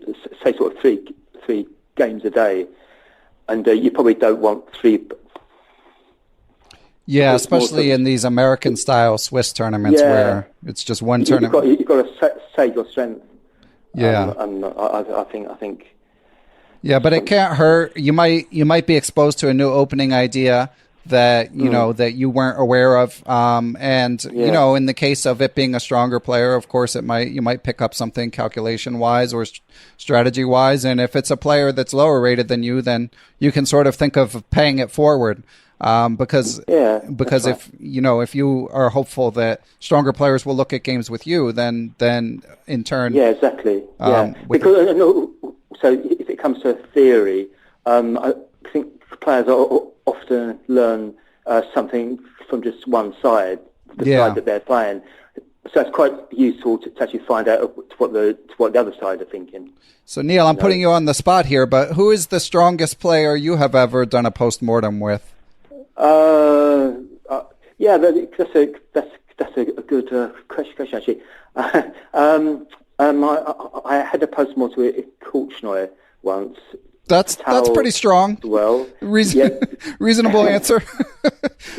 sort of three games a day, and you probably don't want 3. Yeah, especially in these American-style Swiss tournaments where it's just one tournament. You've got to save your strength. Yeah, I think. Yeah, but it can't hurt. You might be exposed to a new opening idea that that you weren't aware of. In the case of it being a stronger player, of course, you might pick up something calculation wise or strategy wise. And if it's a player that's lower rated than you, then you can sort of think of paying it forward. Because if you are hopeful that stronger players will look at games with you, then in turn, exactly. Because so if it comes to theory, I think players often learn something from just one side, the side that they're playing. So it's quite useful to actually find out what the other side are thinking. So Neil, I'm putting you on the spot here, but who is the strongest player you have ever done a post-mortem with? That's a good question actually. I had a post-mortem with Korchnoi once. That's pretty strong. Well, reasonable answer.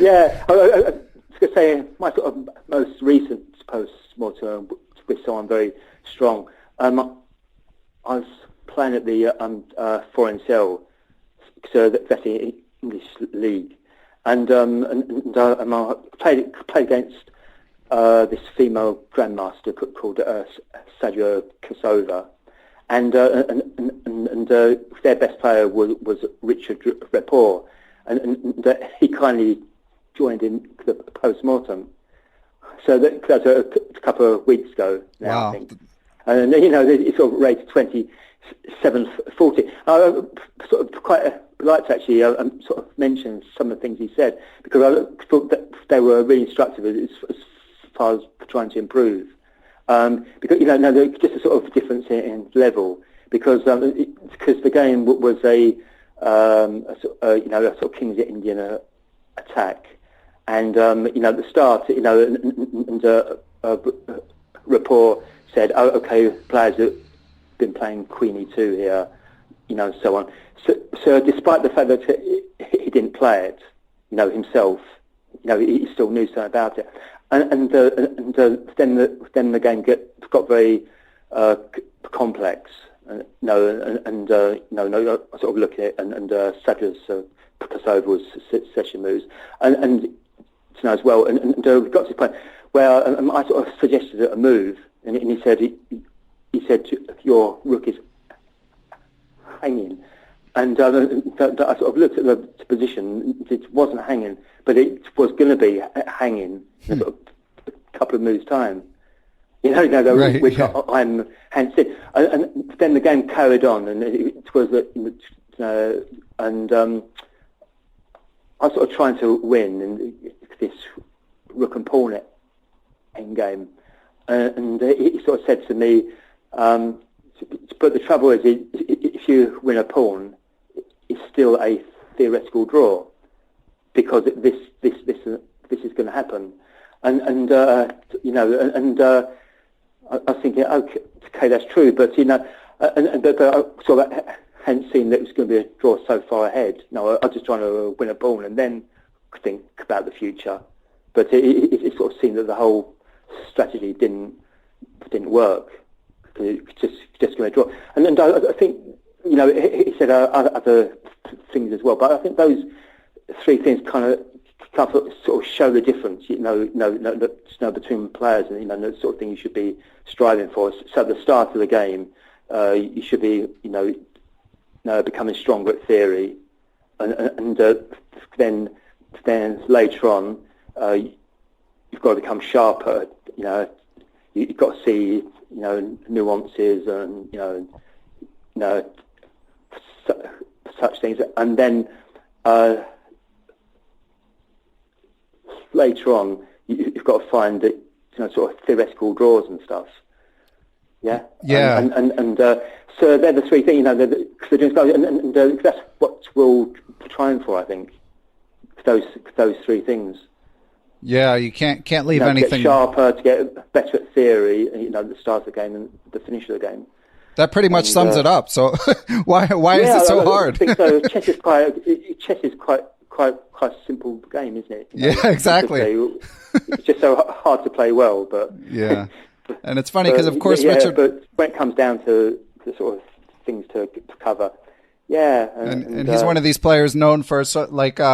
I was going to say my sort of most recent post-mortem with someone very strong. I was playing at the Foreign Cell, so that's the English league. And I played against this female grandmaster called Stacia Pugh, and their best player was Richard Rapport, and he kindly joined in the post-mortem. So that was a couple of weeks ago now, wow. I think. And it's sort of rated 27-40. I sort of quite like to actually sort of mention some of the things he said, because I thought that they were really instructive as far as trying to improve. Because there's just a sort of difference in level, because the game was a sort of King's Indian attack, and at the start, Rapport said, "Oh, okay, players have been playing Queen E2 here, so on." So despite the fact that he didn't play it, himself, he still knew something about it, and then the game got very complex, I sort of look at it, and Sadler's Kosovo was session moves, and as well, and we got to the point where I sort of suggested a move, and he said your rook is hanging. And I sort of looked at the position. It wasn't hanging, but it was going to be hanging in a couple of moves' time. Right, which I'm hands-in. And then the game carried on, and it was I was sort of trying to win in this rook and pawn endgame, and he sort of said to me, but the trouble is, if you win a pawn, it's still a theoretical draw, because this is going to happen, and I was thinking, okay, that's true, but but I sort of hadn't seen that it was going to be a draw so far ahead. No, I was just trying to win a pawn and then think about the future, but it sort of seemed that the whole strategy didn't work. It's just going to draw, and I think he said other things as well, but I think those three things kind of sort of show the difference, between players, and the sort of thing you should be striving for. So at the start of the game, you should be becoming stronger at theory, and then later on, you've got to become sharper. You've got to see nuances and such things, and then later on you've got to find that sort of theoretical draws and stuff. Yeah. And so they're the three things, and that's what we're trying for, I think. Those three things. Yeah, you can't leave anything. To get sharper, to get better at theory, at the start of the game and the finish of the game. That pretty much sums it up. So why is it so hard? I think so. Chess is quite a simple game, isn't it? Yeah, exactly. It's just so hard to play well, but yeah. And it's funny because, of course, Richard. But when it comes down to the sort of things to cover, Yeah, and he's one of these players known for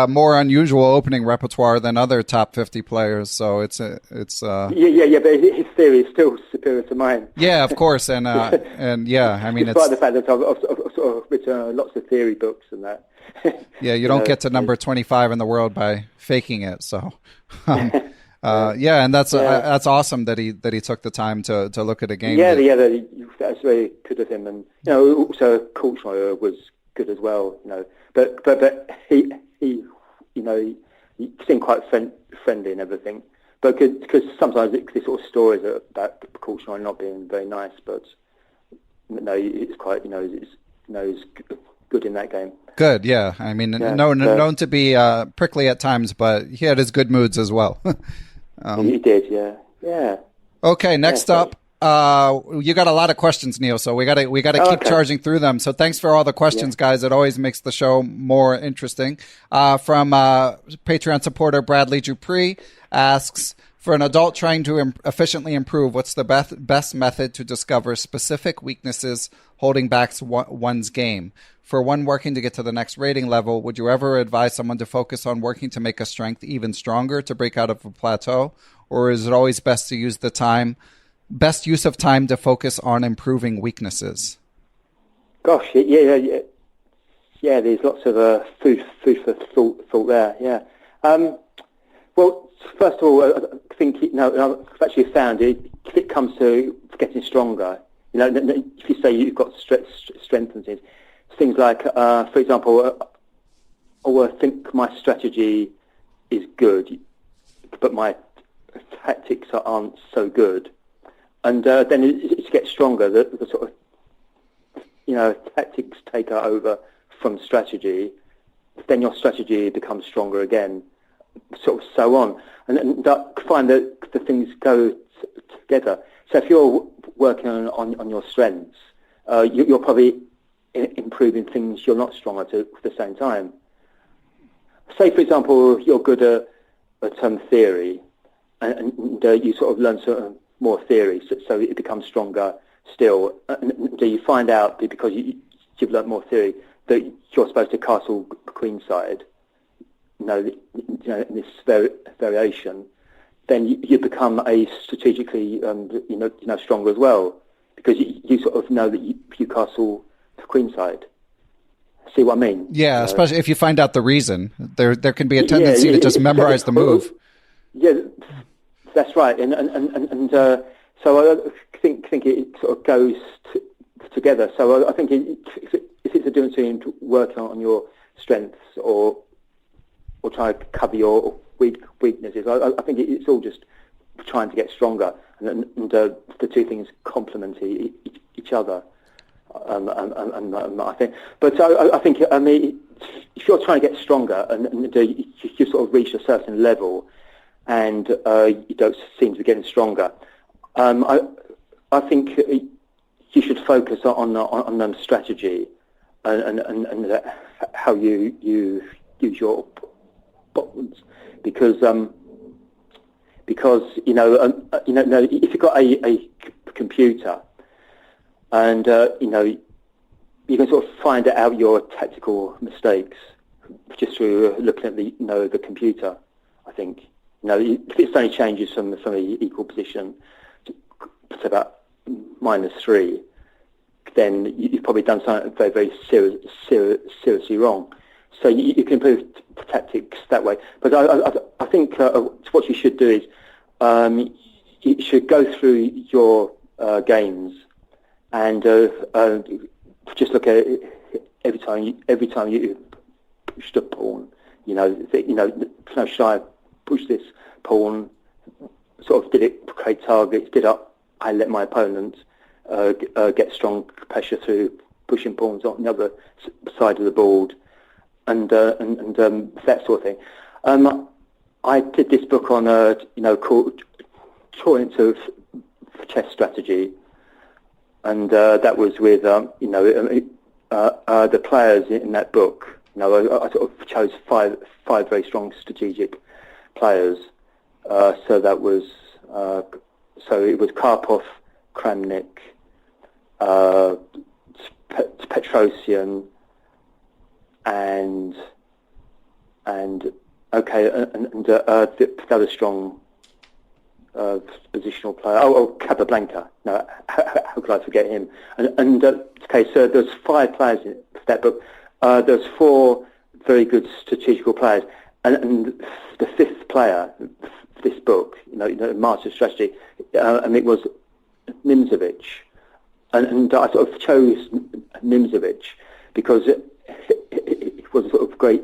more unusual opening repertoire than other top 50 players. So it's yeah. But his theory is still superior to mine. Yeah, of course, and yeah, I mean, despite the fact that I've sort of written lots of theory books and that. Yeah, you don't get to number 25 in the world by faking it. So, yeah, and that's awesome that he took the time to look at a game. Yeah, that's very good of him, and also Korchnoi was good as well. But he seemed quite friendly and everything. But because sometimes these sort of stories are about Korchnoi not being very nice, but no, it's quite he's good in that game. Good, yeah. I mean, known to be prickly at times, but he had his good moods as well. He did, yeah. Okay, next up, you got a lot of questions, Neil. So we got to keep charging through them. So thanks for all the questions, guys. It always makes the show more interesting. From Patreon supporter Bradley Dupree asks, for an adult trying to efficiently improve, what's the best method to discover specific weaknesses holding back one's game? For one working to get to the next rating level, would you ever advise someone to focus on working to make a strength even stronger to break out of a plateau? Or is it always best to use best use of time to focus on improving weaknesses? Gosh, yeah. There's lots of food for thought there. Yeah. Well, first of all, I think I've actually found if it comes to getting stronger, if you say you've got strength and things like, for example, I think my strategy is good, but my tactics aren't so good. And then it gets stronger. The sort of, tactics take over from strategy. Then your strategy becomes stronger again, sort of so on. And I find that the things go together. So if you're working on your strengths, you're probably improving things you're not strong at the same time. Say, for example, you're good at theory, and you sort of learn certain more theory, so it becomes stronger still. And you find out because you've learned more theory that you're supposed to castle queenside. In this variation, then you become a strategically, stronger as well, because you sort of know that you castle queenside. See what I mean? Yeah, especially if you find out the reason. There can be a tendency to just memorize the move. Yeah, that's right. And so I think it sort of goes together. So I think if it's a difference between working on your strengths or trying to cover your weaknesses, I think it's all just trying to get stronger, and the two things complement each other. I think, but I think if you're trying to get stronger and you sort of reach a certain level, and you don't seem to be getting stronger, I think you should focus on the strategy and how you use your buttons, because if you've got a computer, and you can sort of find out your tactical mistakes just through looking at the computer. I think if it's only changes from an equal position to about -3, then you've probably done something very, very seriously wrong. So you can improve tactics that way. But I think what you should do is you should go through your games and just look at it every time you push the pawn. Should I push this pawn? Sort of, did it create targets? Did I let my opponent get strong pressure through pushing pawns on the other side of the board, and that sort of thing. I did this book on called Tournaments of Chess Strategy, and that was with the players in that book. I sort of chose five very strong strategic players. So that was it was Karpov, Kramnik, Petrosian, and the other strong positional player. Capablanca. No, how could I forget him? So there's 5 players in that book. There's 4 very good strategical players, and the 5th player of this book, Master Strategy, and it was Nimzovich, and I sort of chose Nimzovich because it was a sort of great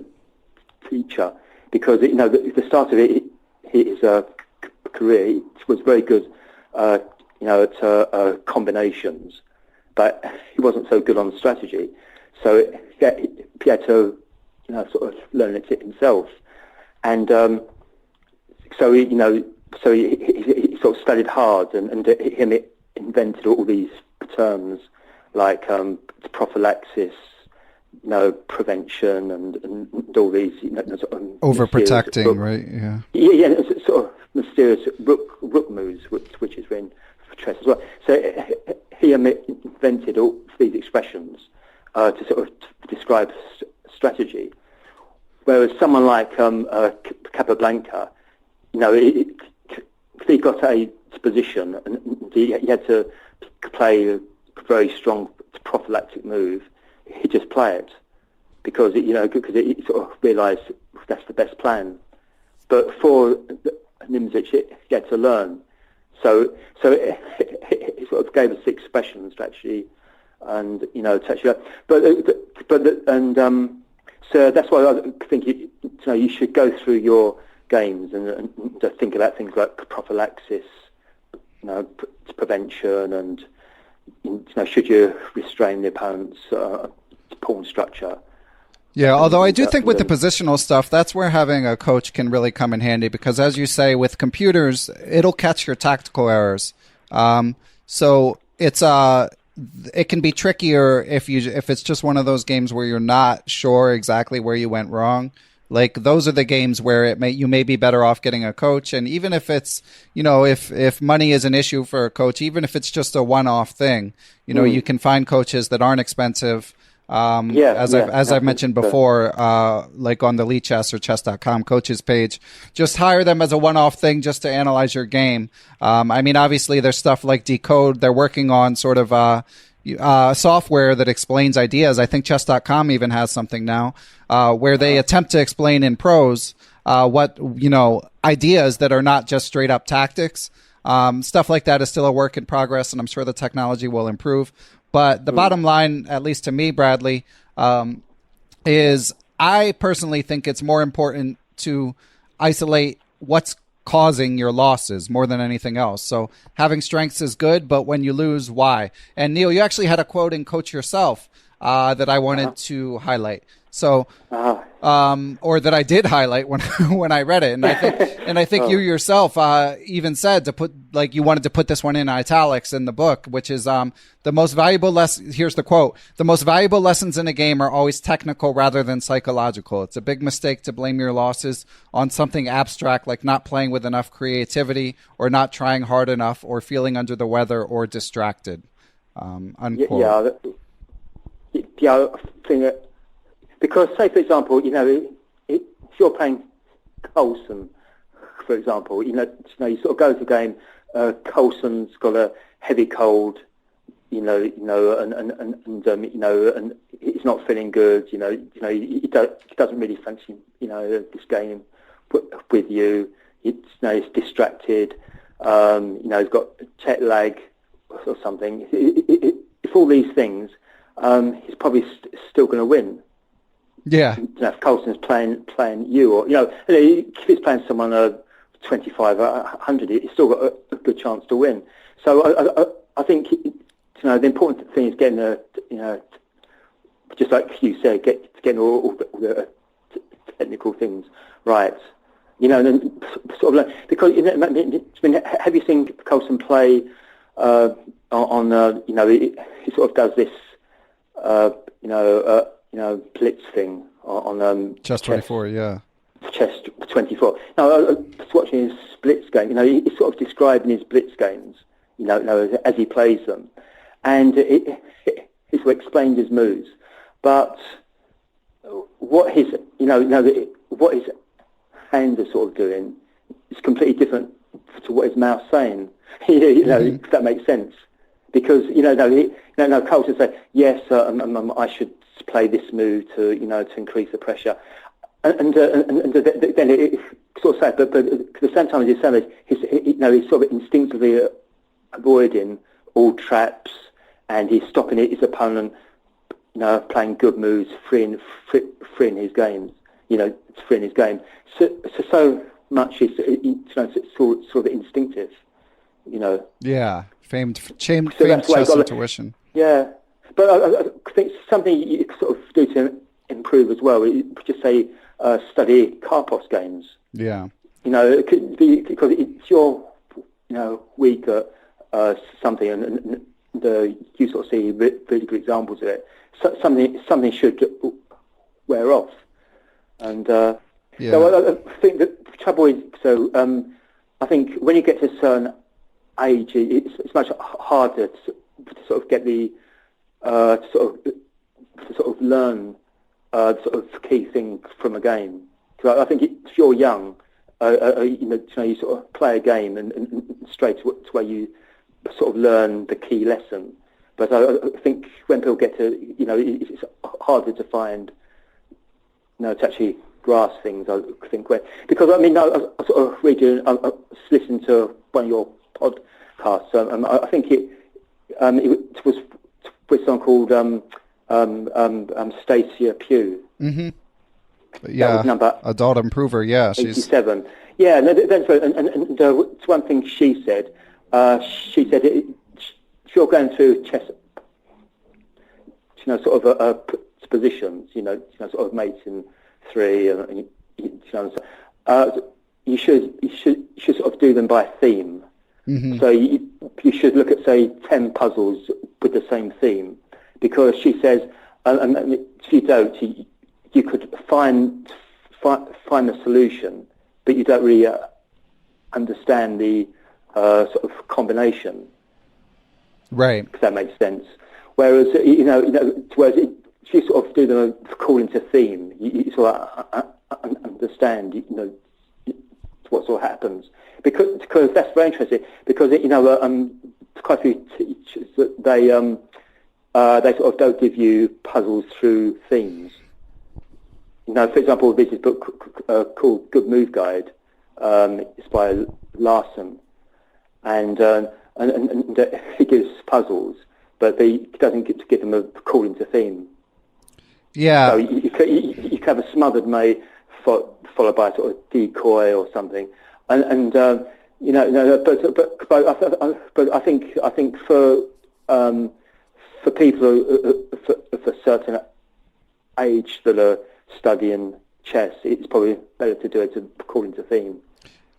teacher, because the start of his career, it was very good, at combinations, but he wasn't so good on strategy. So he had to, sort of learn it himself, and so he sort of studied hard, and him invented all these terms like prophylaxis, prevention, and all these, sort of overprotecting, right? Yeah. Yeah, it's sort of mysterious rook moves, which is in chess as well. So he invented all these expressions to sort of describe strategy, whereas someone like Capablanca, if he got a position and he had to play a very strong prophylactic move, he'd just play it because he sort of realised that's the best plan. But for Nimzovich, he had to learn. So he sort of gave us 6 expressions to actually, and to actually. So that's why I think you should go through your games and to think about things like prophylaxis, prevention, and should you restrain the opponent's pawn structure. Yeah, although I do think with the positional stuff, that's where having a coach can really come in handy, because as you say, with computers, it'll catch your tactical errors. So it can be trickier if it's just one of those games where you're not sure exactly where you went wrong. Like, those are the games where you may be better off getting a coach. And even if it's, if money is an issue for a coach, even if it's just a one-off thing, you can find coaches that aren't expensive. As I've mentioned before, like on the Lee Chess or chess.com coaches page, just hire them as a one-off thing just to analyze your game. Obviously there's stuff like Decode. They're working on sort of software that explains ideas. I think chess.com even has something now where they attempt to explain in prose what ideas that are not just straight up tactics. Stuff like that is still a work in progress, and I'm sure the technology will improve. But the bottom line, at least to me, Bradley, is I personally think it's more important to isolate what's causing your losses more than anything else. So having strengths is good, but when you lose, why? And Neil, you actually had a quote in Coach Yourself that I wanted to highlight. So, or that I did highlight when I read it, and I think you yourself even said to put, like, you wanted to put this one in italics in the book, which is the most valuable lesson. Here's the quote: "The most valuable lessons in a game are always technical rather than psychological. It's a big mistake to blame your losses on something abstract like not playing with enough creativity, or not trying hard enough, or feeling under the weather, or distracted." Unquote. I think that. Because, say, for example, if you're playing Coulson, for example, you sort of go to the game, Coulson's got a heavy cold, and he's not feeling good, he doesn't really fancy, this game with you. He's distracted, he's got jet lag or something. If all these things, he's probably still going to win. Yeah. If Coulson's playing you, or if he's playing someone 25, 100, he's still got a good chance to win. So I think the important thing is getting just like you said, getting all the technical things right. And then sort of like, because have you seen Coulson play on he sort of does this blitz thing on Chess 24, yeah. Chess 24. Now, I was watching his blitz game. He's sort of describing his blitz games, as he plays them, and he sort of explains his moves. But what his what his hands are sort of doing is completely different to what his mouth's saying. If that makes sense. Because Coles would say, yes, I should play this move to increase the pressure, and then it sort of sad. But at the same time as he's saying this, he's sort of instinctively avoiding all traps, and he's stopping his opponent, playing good moves, freeing his games, freeing his game. So much is sort of instinctive, Yeah, famed chess intuition. Yeah, but I think something you sort of do to improve as well. Just say study Karpov's games. Yeah. It could be because it's your weak at something, and you sort of see really good examples of it. So something should wear off, and so I think the trouble is I think when you get to a certain age, it's much harder to sort of get the to sort of learn sort of key things from a game. Because I think if you're young, you sort of play a game and straight away you sort of learn the key lesson. But I think when people get to it's harder to find to actually grasp things. I think because I sort of read you, I listened to one of your podcasts. I think it was with someone called Stacia Pugh. Mm-hmm. Yeah, number adult improver. Yeah, she's 87. Yeah, that's right. And one thing she said. She said if you're going through chess, sort of positions, sort of mates in 3, and you should sort of do them by theme. Mm-hmm. So you should look at, say, 10 puzzles with the same theme, because she says, and if you don't, you could find the solution, but you don't really understand the sort of combination. Right. If that makes sense. Whereas if you sort of do them according to theme, you sort of understand what sort of happens. Because that's very interesting. Because quite a few teachers they sort of don't give you puzzles through themes. For example, there's this book called Good Move Guide. It's by Larson, and he gives puzzles, but he doesn't get to give them according to theme. Yeah. So you could have a smothered May followed by a sort of decoy or something, but I think for people of a certain age that are studying chess, it's probably better to do it according to theme.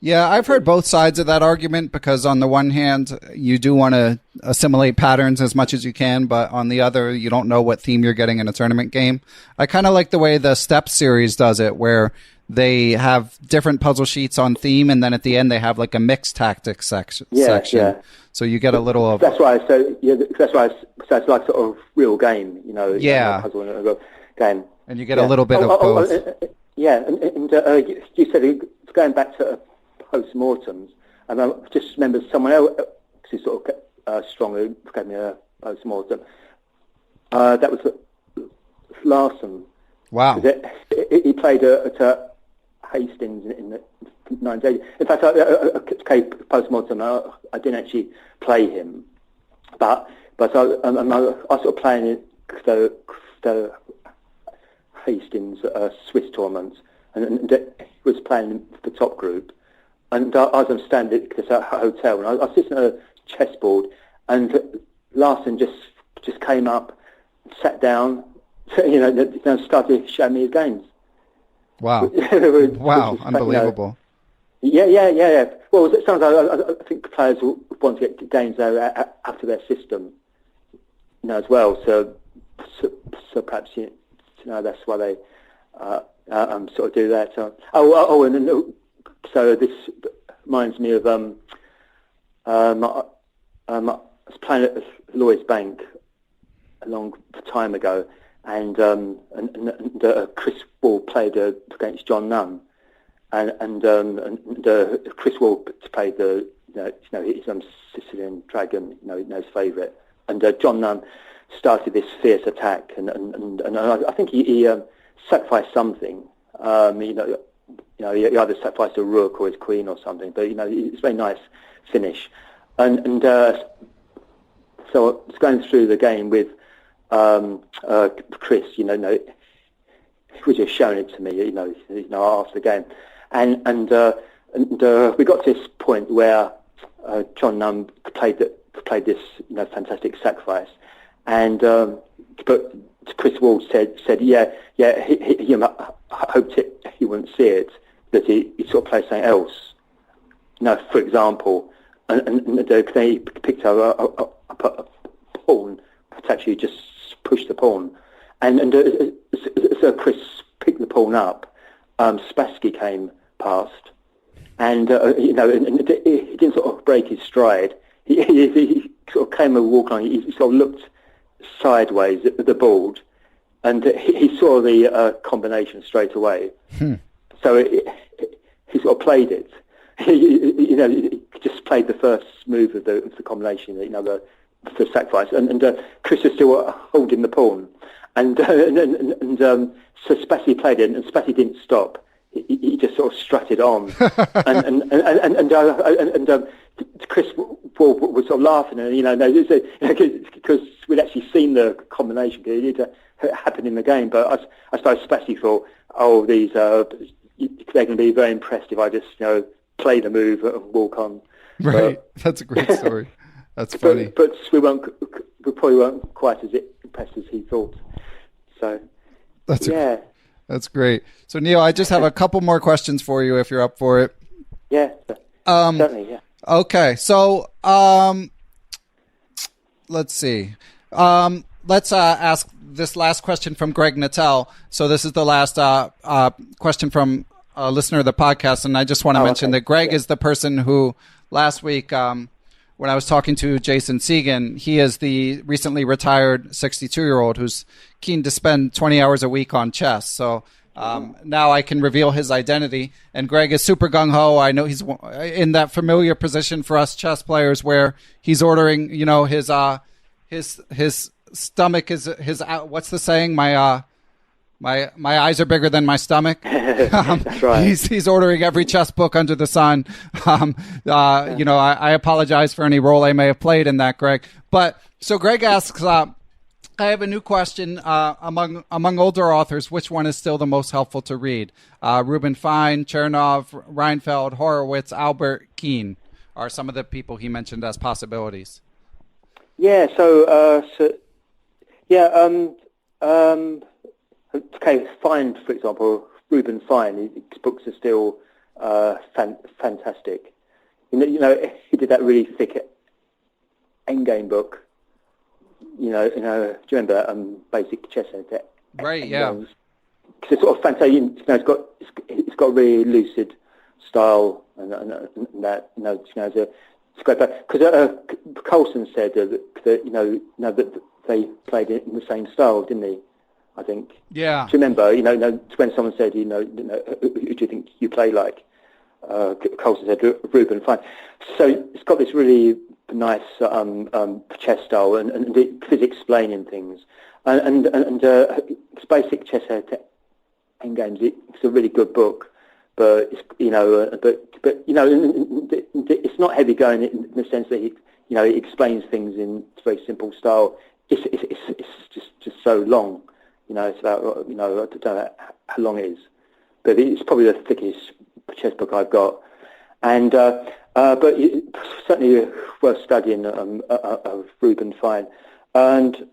Yeah, I've heard both sides of that argument, because on the one hand, you do want to assimilate patterns as much as you can, but on the other, you don't know what theme you're getting in a tournament game. I kind of like the way the Step series does it, where they have different puzzle sheets on theme, and then at the end they have like a mixed tactics section. Yeah. So you get a little of... That's right. So that's right. So it's like sort of real game, Yeah. Puzzle and a real game. And you get a little bit of both. Yeah, and you said going back to post-mortems, and I just remember someone else who sort of strongly gave me a post-mortem. That was Larson. Wow. He played at Hastings in the 1980s. In fact, I post-mortem, I didn't actually play him, but I sort of playing in the Hastings Swiss tournaments, and he was playing the top group. And I was on stand at a hotel, and I was sitting at a chessboard, and Larson just came up, sat down, started showing me his games. Wow! Wow! Unbelievable. Yeah. Well, sometimes I think players want to get games out of their system, as well. So perhaps that's why they sort of do that. So this reminds me of I was playing at Lloyd's Bank a long time ago, and Chris Wall played against John Nunn, and Chris Wall played his Sicilian Dragon, his favourite, and John Nunn started this fierce attack, and I think he sacrificed something. He either sacrificed a rook or his queen or something, but it's a very nice finish, and so I was going through the game with Chris, he was just showing it to me, after the game, and we got to this point where John Nunn played this fantastic sacrifice, and but Chris Wall said he hoped he wouldn't see it, that he sort of played something else, for example, and then he picked up a pawn to actually just push the pawn, and so Chris picked the pawn up. Spassky came past, and he didn't sort of break his stride. He sort of came and walked on. He sort of looked sideways at the board, and he saw the combination straight away. So he sort of played it. He just played the first move of the combination. The sacrifice, and Chris was still holding the pawn, and so Spassky played it, and Spassky didn't stop. He just sort of strutted on, and Chris was sort of laughing, because we'd actually seen the combination. It happened in the game, but I suppose Spassky thought, they're going to be very impressed if I just play the move and walk on. Right, that's a great story. That's funny. But we probably weren't quite as impressed as he thought. So that's great. So Neil, I just have a couple more questions for you if you're up for it. Yeah, certainly. Yeah. Okay, so let's see. Let's ask this last question from Greg Nattel. So this is the last question from a listener of the podcast, and I just want to mention that Greg is the person who last week, when I was talking to Jason Segan, he is the recently retired 62-year-old who's keen to spend 20 hours a week on chess. So now I can reveal his identity. And Greg is super gung-ho. I know he's in that familiar position for us chess players where he's ordering, his stomach is his, what's the saying? My eyes are bigger than my stomach. That's right. He's ordering every chess book under the sun. I apologize for any role I may have played in that, Greg. But so Greg asks, I have a new question. Among older authors, which one is still the most helpful to read? Ruben Fine, Chernev, Reinfeld, Horowitz, Albert Keane are some of the people he mentioned as possibilities. Yeah. Okay, Fine, for example, Ruben Fine, his books are still fantastic. He did that really thick endgame book. Do you remember that Basic Chess? Right, yeah. Because it's sort of fantastic. It's got a really lucid style, and that it's great. Because Colson said that they played it in the same style, didn't he? I think. Yeah. Do you remember? When someone said, who do you think you play like? Colson said Ruben Fine. So it's got this really nice chess style, and it's explaining things, and it's Basic Chess Endgames. It's a really good book, but it's it's not heavy going in the sense that it explains things in a very simple style. It's just so long. It's about, I don't know how long it is, but it's probably the thickest chess book I've got. And but it's certainly worth studying Ruben Fine. And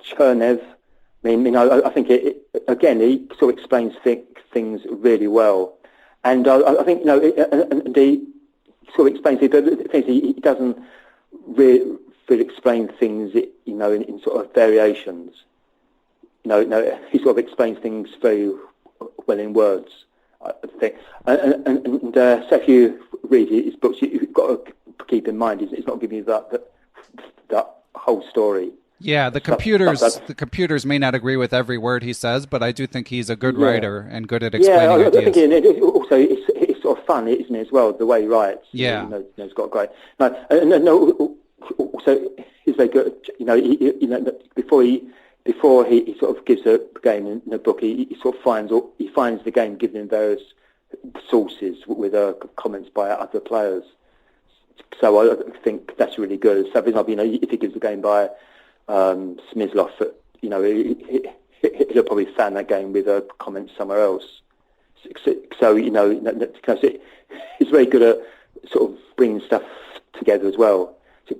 Chernev, I think he sort of explains things really well. And I think, and he sort of explains it, but things he doesn't really explain things, in sort of variations. He sort of explains things very well in words, I think. And so if you read his books, you've got to keep in mind, it's not giving you that whole story. Yeah, the computers may not agree with every word he says, but I do think he's a good writer and good at explaining ideas. I think also it's sort of fun, isn't it, as well, the way he writes. Yeah. He's got a great... Also, he's very good. Before he sort of gives a game in a book, he sort of finds the game given in various sources with comments by other players. So I think that's really good. So, for example, if he gives a game by Smyslov, he'll probably fan that game with a comment somewhere else. So he's very good at sort of bringing stuff together as well.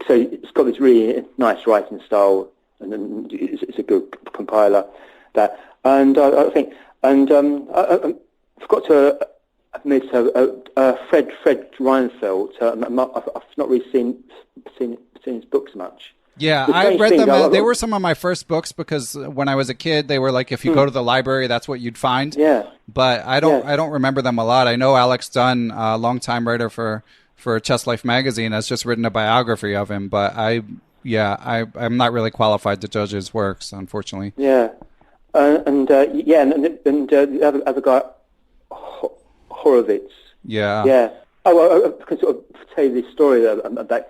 So it's got this really nice writing style, and it's a good compiler. I forgot to admit Fred Reinfeldt. I've not really seen his books much. Yeah, I read them. They were some of my first books because when I was a kid, they were like, if you go to the library, that's what you'd find. Yeah. But I don't remember them a lot. I know Alex Dunn, a longtime writer for Chess Life magazine, has just written a biography of him. But I'm not really qualified to judge his works, unfortunately. Yeah, and the other guy, Horowitz. Yeah. Yeah. Oh, I can sort of tell you this story about.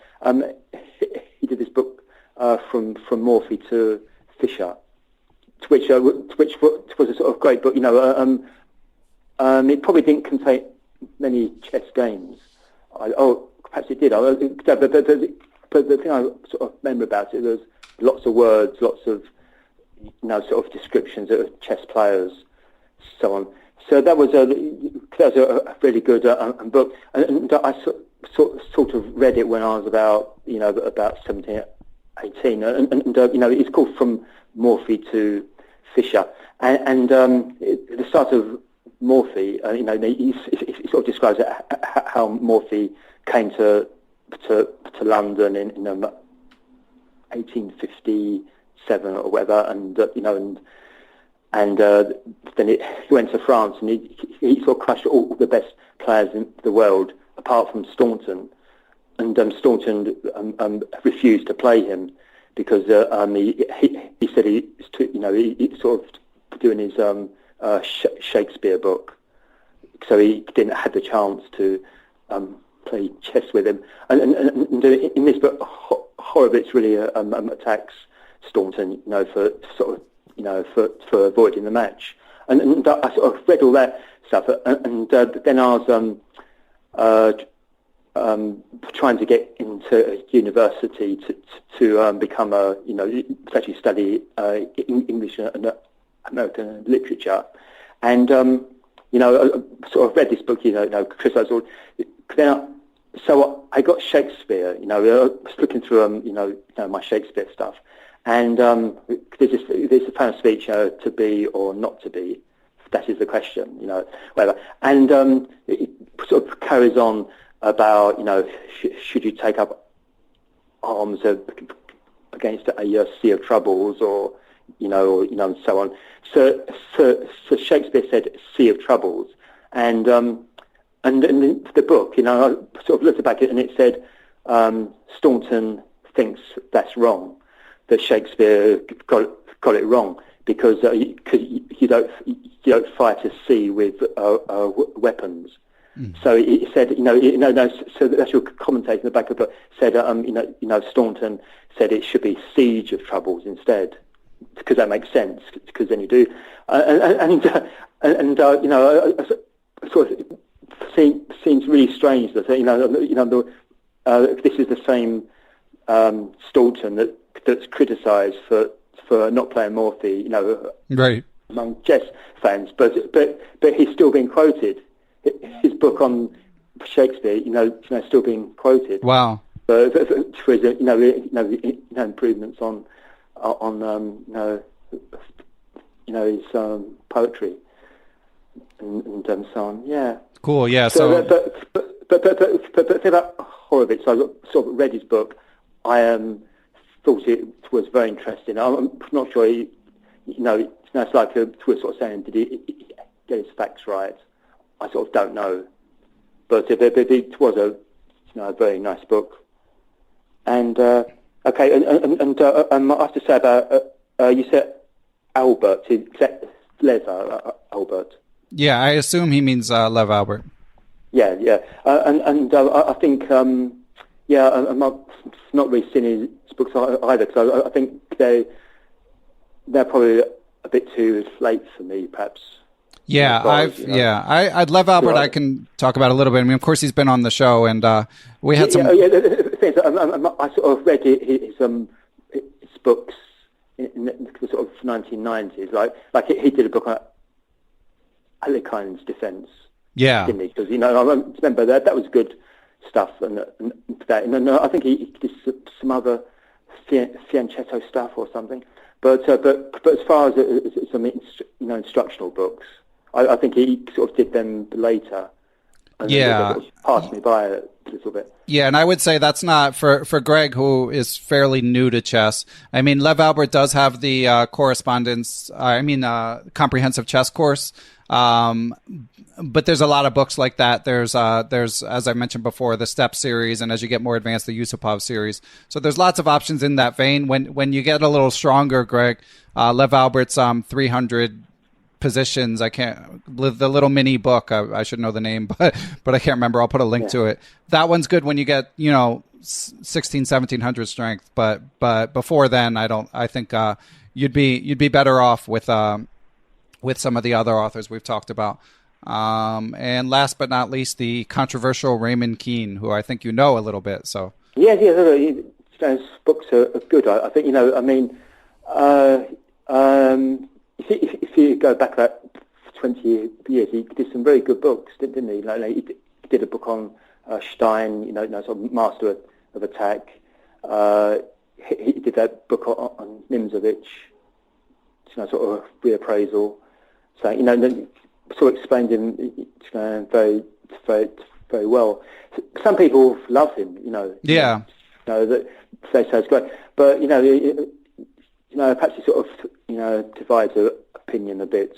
He did this book from Morphy to Fischer, which was a sort of great book. It probably didn't contain many chess games. Perhaps it did. But the thing I sort of remember about it was lots of words, lots of sort of descriptions of chess players, so on. So that was a really good book, and I sort of read it when I was about 17, 18, and it's called From Morphy to Fischer, and the start of Morphy, he sort of describes how Morphy came to London in 1857 or whatever, and then he went to France, and he sort of crushed all the best players in the world apart from Staunton, and Staunton refused to play him because he said he's sort of doing his Shakespeare book, so he didn't have the chance to play chess with him. And in this book, Horowitz really attacks Staunton, for sort of for avoiding the match. And I sort of read all that stuff, and then I was trying to get into a university to become to actually study English and American literature, and I sort of read this book, criticised all. So I got Shakespeare, I was looking through my Shakespeare stuff, and there's a famous speech, to be or not to be, that is the question, whatever, and it sort of carries on about should you take up arms against a sea of troubles, or and so on. So Shakespeare said sea of troubles, and in the book, I sort of looked back at it, and it said Staunton thinks that's wrong, that Shakespeare got it wrong, because you don't fight a sea with weapons. So he said, so that's your commentator in the back of the book said, Staunton said it should be siege of troubles instead, because that makes sense, because then you do, sort of seems really strange that this is the same Staunton that's criticised for not playing Morphy, right, among chess fans, but he's still being quoted. His book on Shakespeare, still being quoted. Wow. For his, improvements on his poetry and so on. Yeah. Cool. Yeah. So but about Horowitz, I sort of read his book. I thought it was very interesting. I'm not sure. It's like we're sort of saying, did he get his facts right? I sort of don't know, but it was a very nice book, and Okay, and I have to say about you said Albert, Albert. Yeah, I assume he means Lev Albert. Yeah, and I think I'm not really seen his books either, because I think they're probably a bit too late for me, perhaps. Yeah, I'd Lev Albert. I can talk about a little bit. I mean, of course, he's been on the show, and we had some. I sort of read his books in the sort of 1990s. Like he did a book on Alekhine's defense. Yeah, didn't he? Because I remember that was good stuff, and I think he did some other Fianchetto stuff or something. But as far as some instructional books, I think he sort of did them later. And sort of passed me by a little bit. Yeah, and I would say that's not for Greg, who is fairly new to chess. I mean, Lev Albert does have the comprehensive chess course. But there's a lot of books like that. There's, as I mentioned before, the Step series, and as you get more advanced, the Yusupov series. So there's lots of options in that vein. When you get a little stronger, Greg, Lev Albert's 300 positions. The little mini book. I should know the name, but I can't remember. I'll put a link to it. That one's good when you get 1700 strength. But before then, I think you'd be better off with some of the other authors we've talked about. And last but not least, the controversial Raymond Keane, who I think you know a little bit. So his books are good. I think if you go back about 20 years, he did some very good books, didn't he? Like he did a book on Stein, sort of master of attack. He did that book on Nimzovich, sort of reappraisal. So sort of explained him very, very, very well. Some people love him, Yeah. That they say it's great, but perhaps he sort of divides opinion a bit,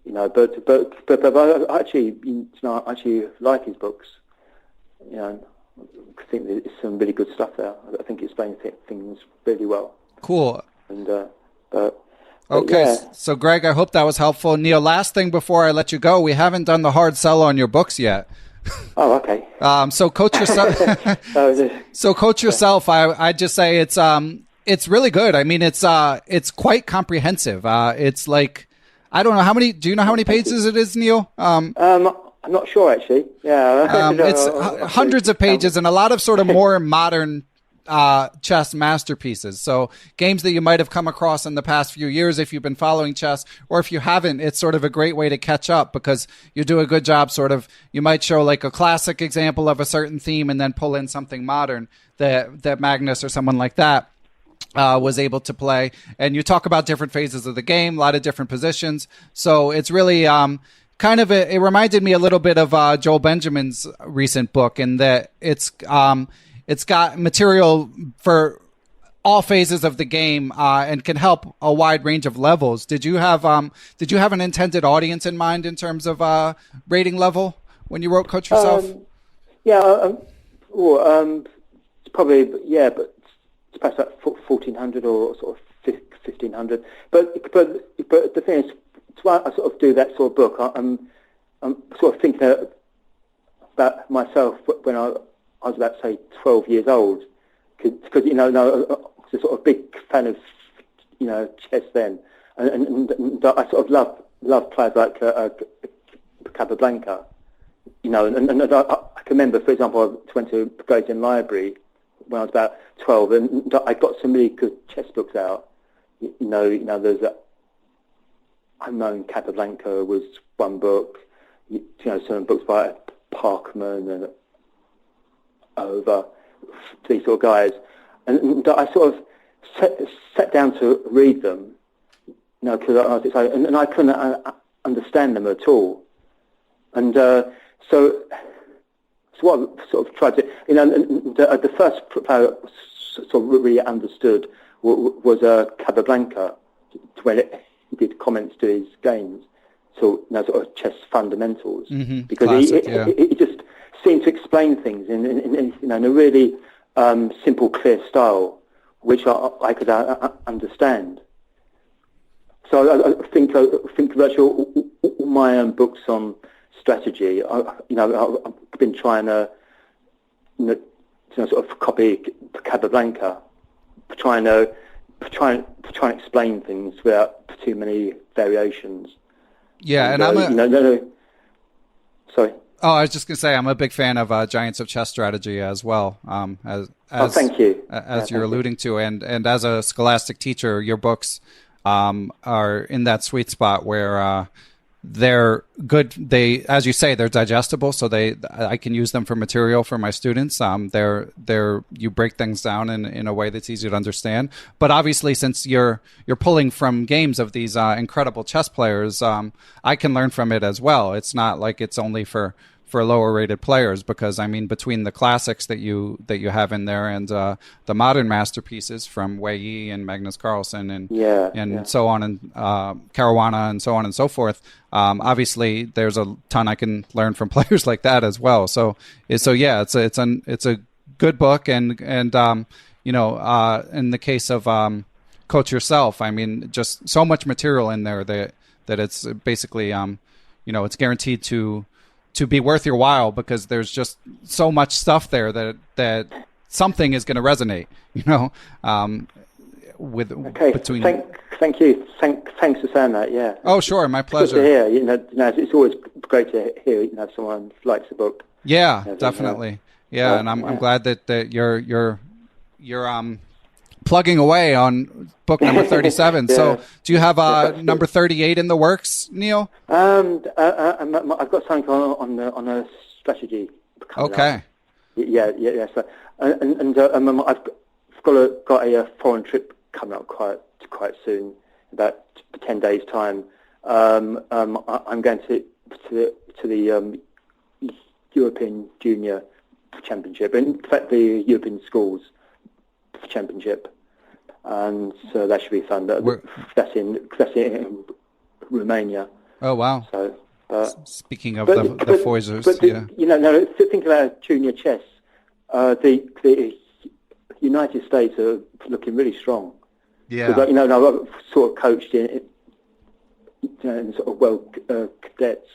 But I actually like his books. I think there's some really good stuff there. I think he explains things really well. Cool. And okay, yeah. So Greg, I hope that was helpful. Neil, last thing before I let you go, we haven't done the hard sell on your books yet. Oh, okay. So coach yourself. So coach yourself. I just say it's really good. I mean, it's quite comprehensive. It's like, I don't know how many. Do you know how many pages it is, Neil? I'm not sure actually. Yeah. It's hundreds of pages and a lot of sort of more modern chess masterpieces. So games that you might have come across in the past few years if you've been following chess, or if you haven't, it's sort of a great way to catch up because you do a good job sort of, you might show like a classic example of a certain theme and then pull in something modern that Magnus or someone like that was able to play. And you talk about different phases of the game, a lot of different positions. So it's really kind of it reminded me a little bit of Joel Benjamin's recent book in that it's got material for all phases of the game and can help a wide range of levels. Did you have an intended audience in mind in terms of rating level when you wrote Coach Yourself? It's probably but it's perhaps like 1,400 or sort of 1,500. But the thing is, why I sort of do that sort of book. I'm sort of thinking about myself when I was about, say, 12 years old, because I was a sort of big fan of chess then, and I sort of loved players like Capablanca, and I can remember, for example, I went to Vaganian Library when I was about 12, and I got some really good chess books out. There's Unknown Capablanca was one book. Some books by Parkman and over these sort of guys, and I sort of sat down to read them, because I was excited, and I couldn't understand them at all, and so what I sort of tried to, the first player sort of really understood was Capablanca when he did comments to his games, so sort of chess fundamentals, because Classic, he just seemed to explain things in a really simple, clear style, which I could understand. So I think virtually all my own books on strategy, I've been trying to, sort of copy Casablanca, trying to explain things without too many variations. Yeah, and Sorry. Oh, I was just going to say I'm a big fan of Giants of Chess strategy as well. Thank you. As you're alluding to, and as a scholastic teacher, your books are in that sweet spot where they're good. They, as you say, they're digestible, so I can use them for material for my students. You break things down in a way that's easy to understand. But obviously, since you're pulling from games of these incredible chess players, I can learn from it as well. It's not like it's only for lower rated players, because I mean, between the classics that you have in there and the modern masterpieces from Wei Yi and Magnus Carlsen and so on, and Caruana and so on and so forth, obviously there's a ton I can learn from players like that as well. So yeah, it's a good book, and in the case of Coach Yourself, I mean, just so much material in there that it's basically it's guaranteed to be worth your while, because there's just so much stuff there that something is going to resonate, between. Thank you. Thanks for saying that. Yeah. Oh, sure, my pleasure. Good to hear. It's always great to hear. Someone likes the book. Yeah, definitely. Yeah, and I'm glad that you're plugging away on book number 37. Yeah. So do you have number 38 in the works, Neil? I've got something on a strategy. Okay. Up. Yeah. So, I've got a foreign trip coming up quite soon, about 10 days time. I'm going to the European Junior Championship, in fact the European Schools Championship, and so that should be fun. That's in Romania. Oh wow! So speaking of the Foisors, think about junior chess. The United States are looking really strong. Yeah. I've sort of coached in sort of world cadets.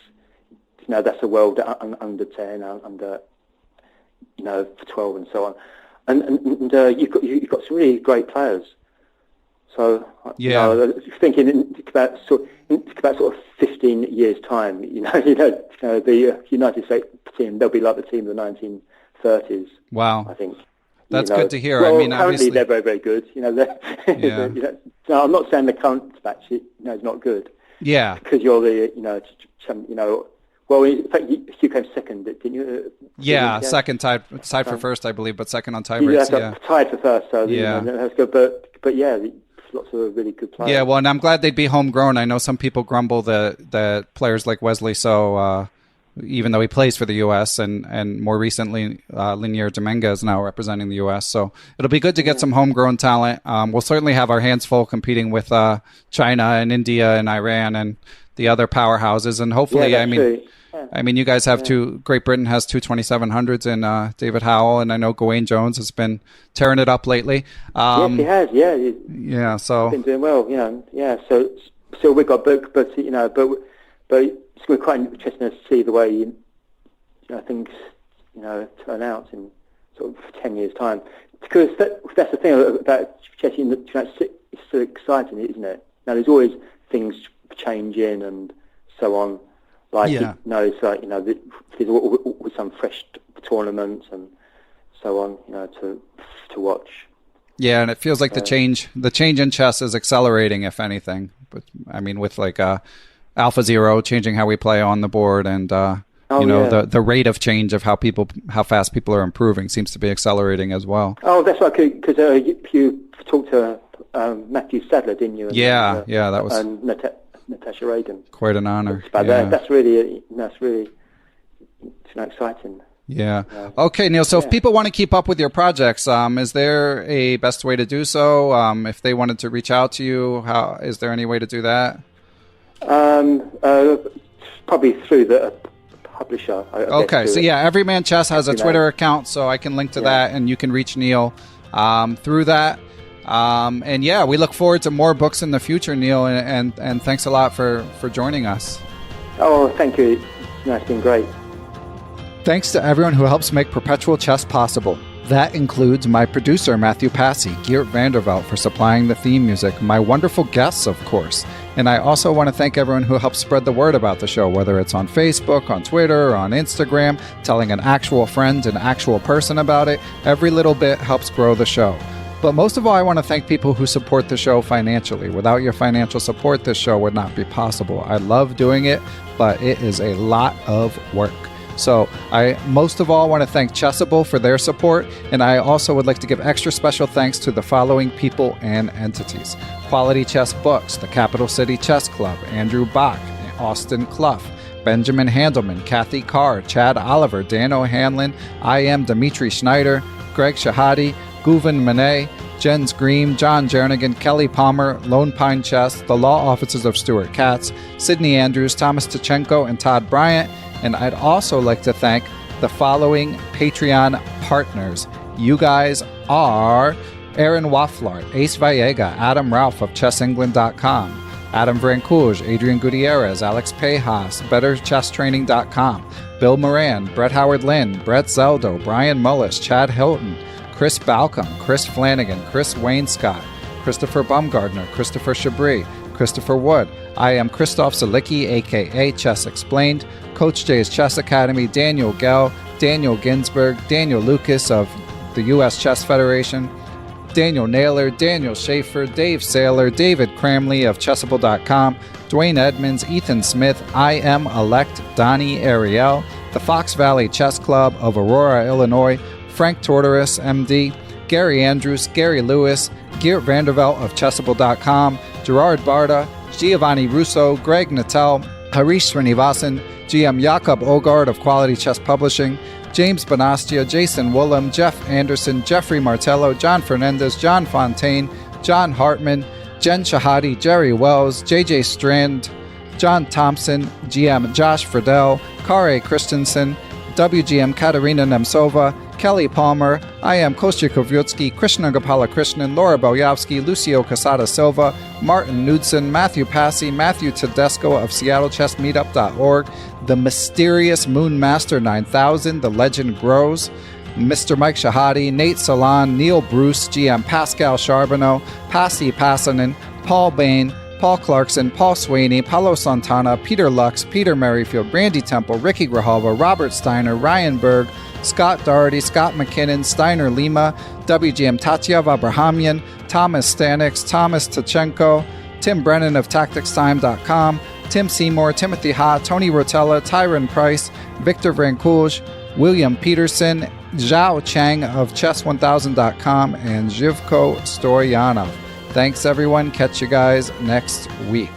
That's a world under 10, under for 12 and so on. And you've got some really great players. So thinking about sort of 15 years time, the United States team, they'll be like the team of the 1930s. Wow, I think that's good to hear. Well, I mean, currently obviously they're very, very good. I'm not saying the current batch is not good. Yeah, because you're the Well, in fact, you came second, didn't you? Yeah, second, tied for first, I believe, but second on tiebreaks. Yeah, tied for first. So that's good. But yeah, lots of really good players. Yeah, well, and I'm glad they'd be homegrown. I know some people grumble that players like Wesley So, even though he plays for the U.S. and more recently, Linier Dominguez now representing the U.S. So it'll be good to get some homegrown talent. We'll certainly have our hands full competing with China and India and Iran and the other powerhouses, and hopefully, you guys have Great Britain has two 2700s in David Howell, and I know Gawain Jones has been tearing it up lately. Yes, he has. Yeah. So been doing well. Yeah. So we got book, but we're quite interested to see the way things turn out in sort of 10 years' time, because that's the thing about chessing. It's so exciting, isn't it? Now there's always things changing and so on. It's like there's always some fresh tournaments and so on, to watch. Yeah, and it feels like the change in chess is accelerating, if anything. But I mean, with like Alpha Zero changing how we play on the board, and the rate of change of how fast people are improving seems to be accelerating as well. Oh, that's right, because you talked to Matthew Sadler, didn't you? And, that was. And Natasha Reagan. Quite an honor. That's really exciting. Yeah. Okay, Neil. So if people want to keep up with your projects, is there a best way to do so? If they wanted to reach out to you, is there any way to do that? Probably through the publisher. Okay. So Everyman Chess has a Twitter account, so I can link to that, and you can reach Neil through that. And yeah, we look forward to more books in the future, Neil, and thanks a lot for joining us. Oh, thank you. No, it's been great. Thanks to everyone who helps make Perpetual Chess possible. That includes my producer, Matthew Passy, Geert Vandervelt for supplying the theme music, my wonderful guests, of course. And I also want to thank everyone who helps spread the word about the show, whether it's on Facebook, on Twitter, or on Instagram, telling an actual friend, an actual person about it. Every little bit helps grow the show. But most of all, I want to thank people who support the show financially. Without your financial support, this show would not be possible. I love doing it, but it is a lot of work. So I most of all want to thank Chessable for their support, and I also would like to give extra special thanks to the following people and entities. Quality Chess Books, the Capital City Chess Club, Andrew Bach, Austin Clough, Benjamin Handelman, Kathy Carr, Chad Oliver, Dan O'Hanlon, I am Dimitri Schneider, Greg Shahadi, Guven Manet, Jens Green, John Jernigan, Kelly Palmer, Lone Pine Chess, the law offices of Stuart Katz, Sidney Andrews, Thomas Tachenko, and Todd Bryant. And I'd also like to thank the following Patreon partners. You guys are Aaron Wafflart, Ace Vallega, Adam Ralph of ChessEngland.com, Adam Vrancouge, Adrian Gutierrez, Alex Pejas, BetterChessTraining.com, Bill Moran, Brett Howard Lynn, Brett Zeldo, Brian Mullis, Chad Hilton, Chris Balcom, Chris Flanagan, Chris Wainscott, Christopher Baumgardner, Christopher Chabris, Christopher Wood. I am Christoph Zalicki, a.k.a. Chess Explained, Coach J's Chess Academy, Daniel Gell, Daniel Ginsberg, Daniel Lucas of the U.S. Chess Federation, Daniel Naylor, Daniel Schaefer, Dave Saylor, David Cramley of Chessable.com, Dwayne Edmonds, Ethan Smith, I am Elect Donnie Ariel, the Fox Valley Chess Club of Aurora, Illinois, Frank Tortoris, MD, Gary Andrews, Gary Lewis, Geert Vandervelt of Chessable.com, Gerard Barda, Giovanni Russo, Greg Nattel, Harish Srinivasan, GM Jakob Ogard of Quality Chess Publishing, James Bonastia, Jason Woolham, Jeff Anderson, Jeffrey Martello, John Fernandez, John Fontaine, John Hartman, Jen Shahadi, Jerry Wells, JJ Strand, John Thompson, GM Josh Friedel, Kare Christensen, WGM Katerina Nemtsova, Kelly Palmer, I am Kostya Kovyutsky, Krishna Gopala Krishnan, Laura Boyavsky, Lucio Casada Silva, Martin Knudsen, Matthew Passy, Matthew Tedesco of SeattleChessMeetup.org, The Mysterious Moon Master 9000, The Legend Grows, Mr. Mike Shahadi, Nate Salon, Neil Bruce, GM Pascal Charbonneau, Pasi Passanen, Paul Bain, Paul Clarkson, Paul Sweeney, Paulo Santana, Peter Lux, Peter Merrifield, Brandy Temple, Ricky Grijalva, Robert Steiner, Ryan Berg, Scott Doherty, Scott McKinnon, Steiner Lima, WGM Tatyev Abrahamian, Thomas Stanix, Thomas Tachenko, Tim Brennan of TacticsTime.com, Tim Seymour, Timothy Ha, Tony Rotella, Tyron Price, Victor Vrancouge, William Peterson, Zhao Chang of Chess1000.com, and Zhivko Stoyanov. Thanks, everyone. Catch you guys next week.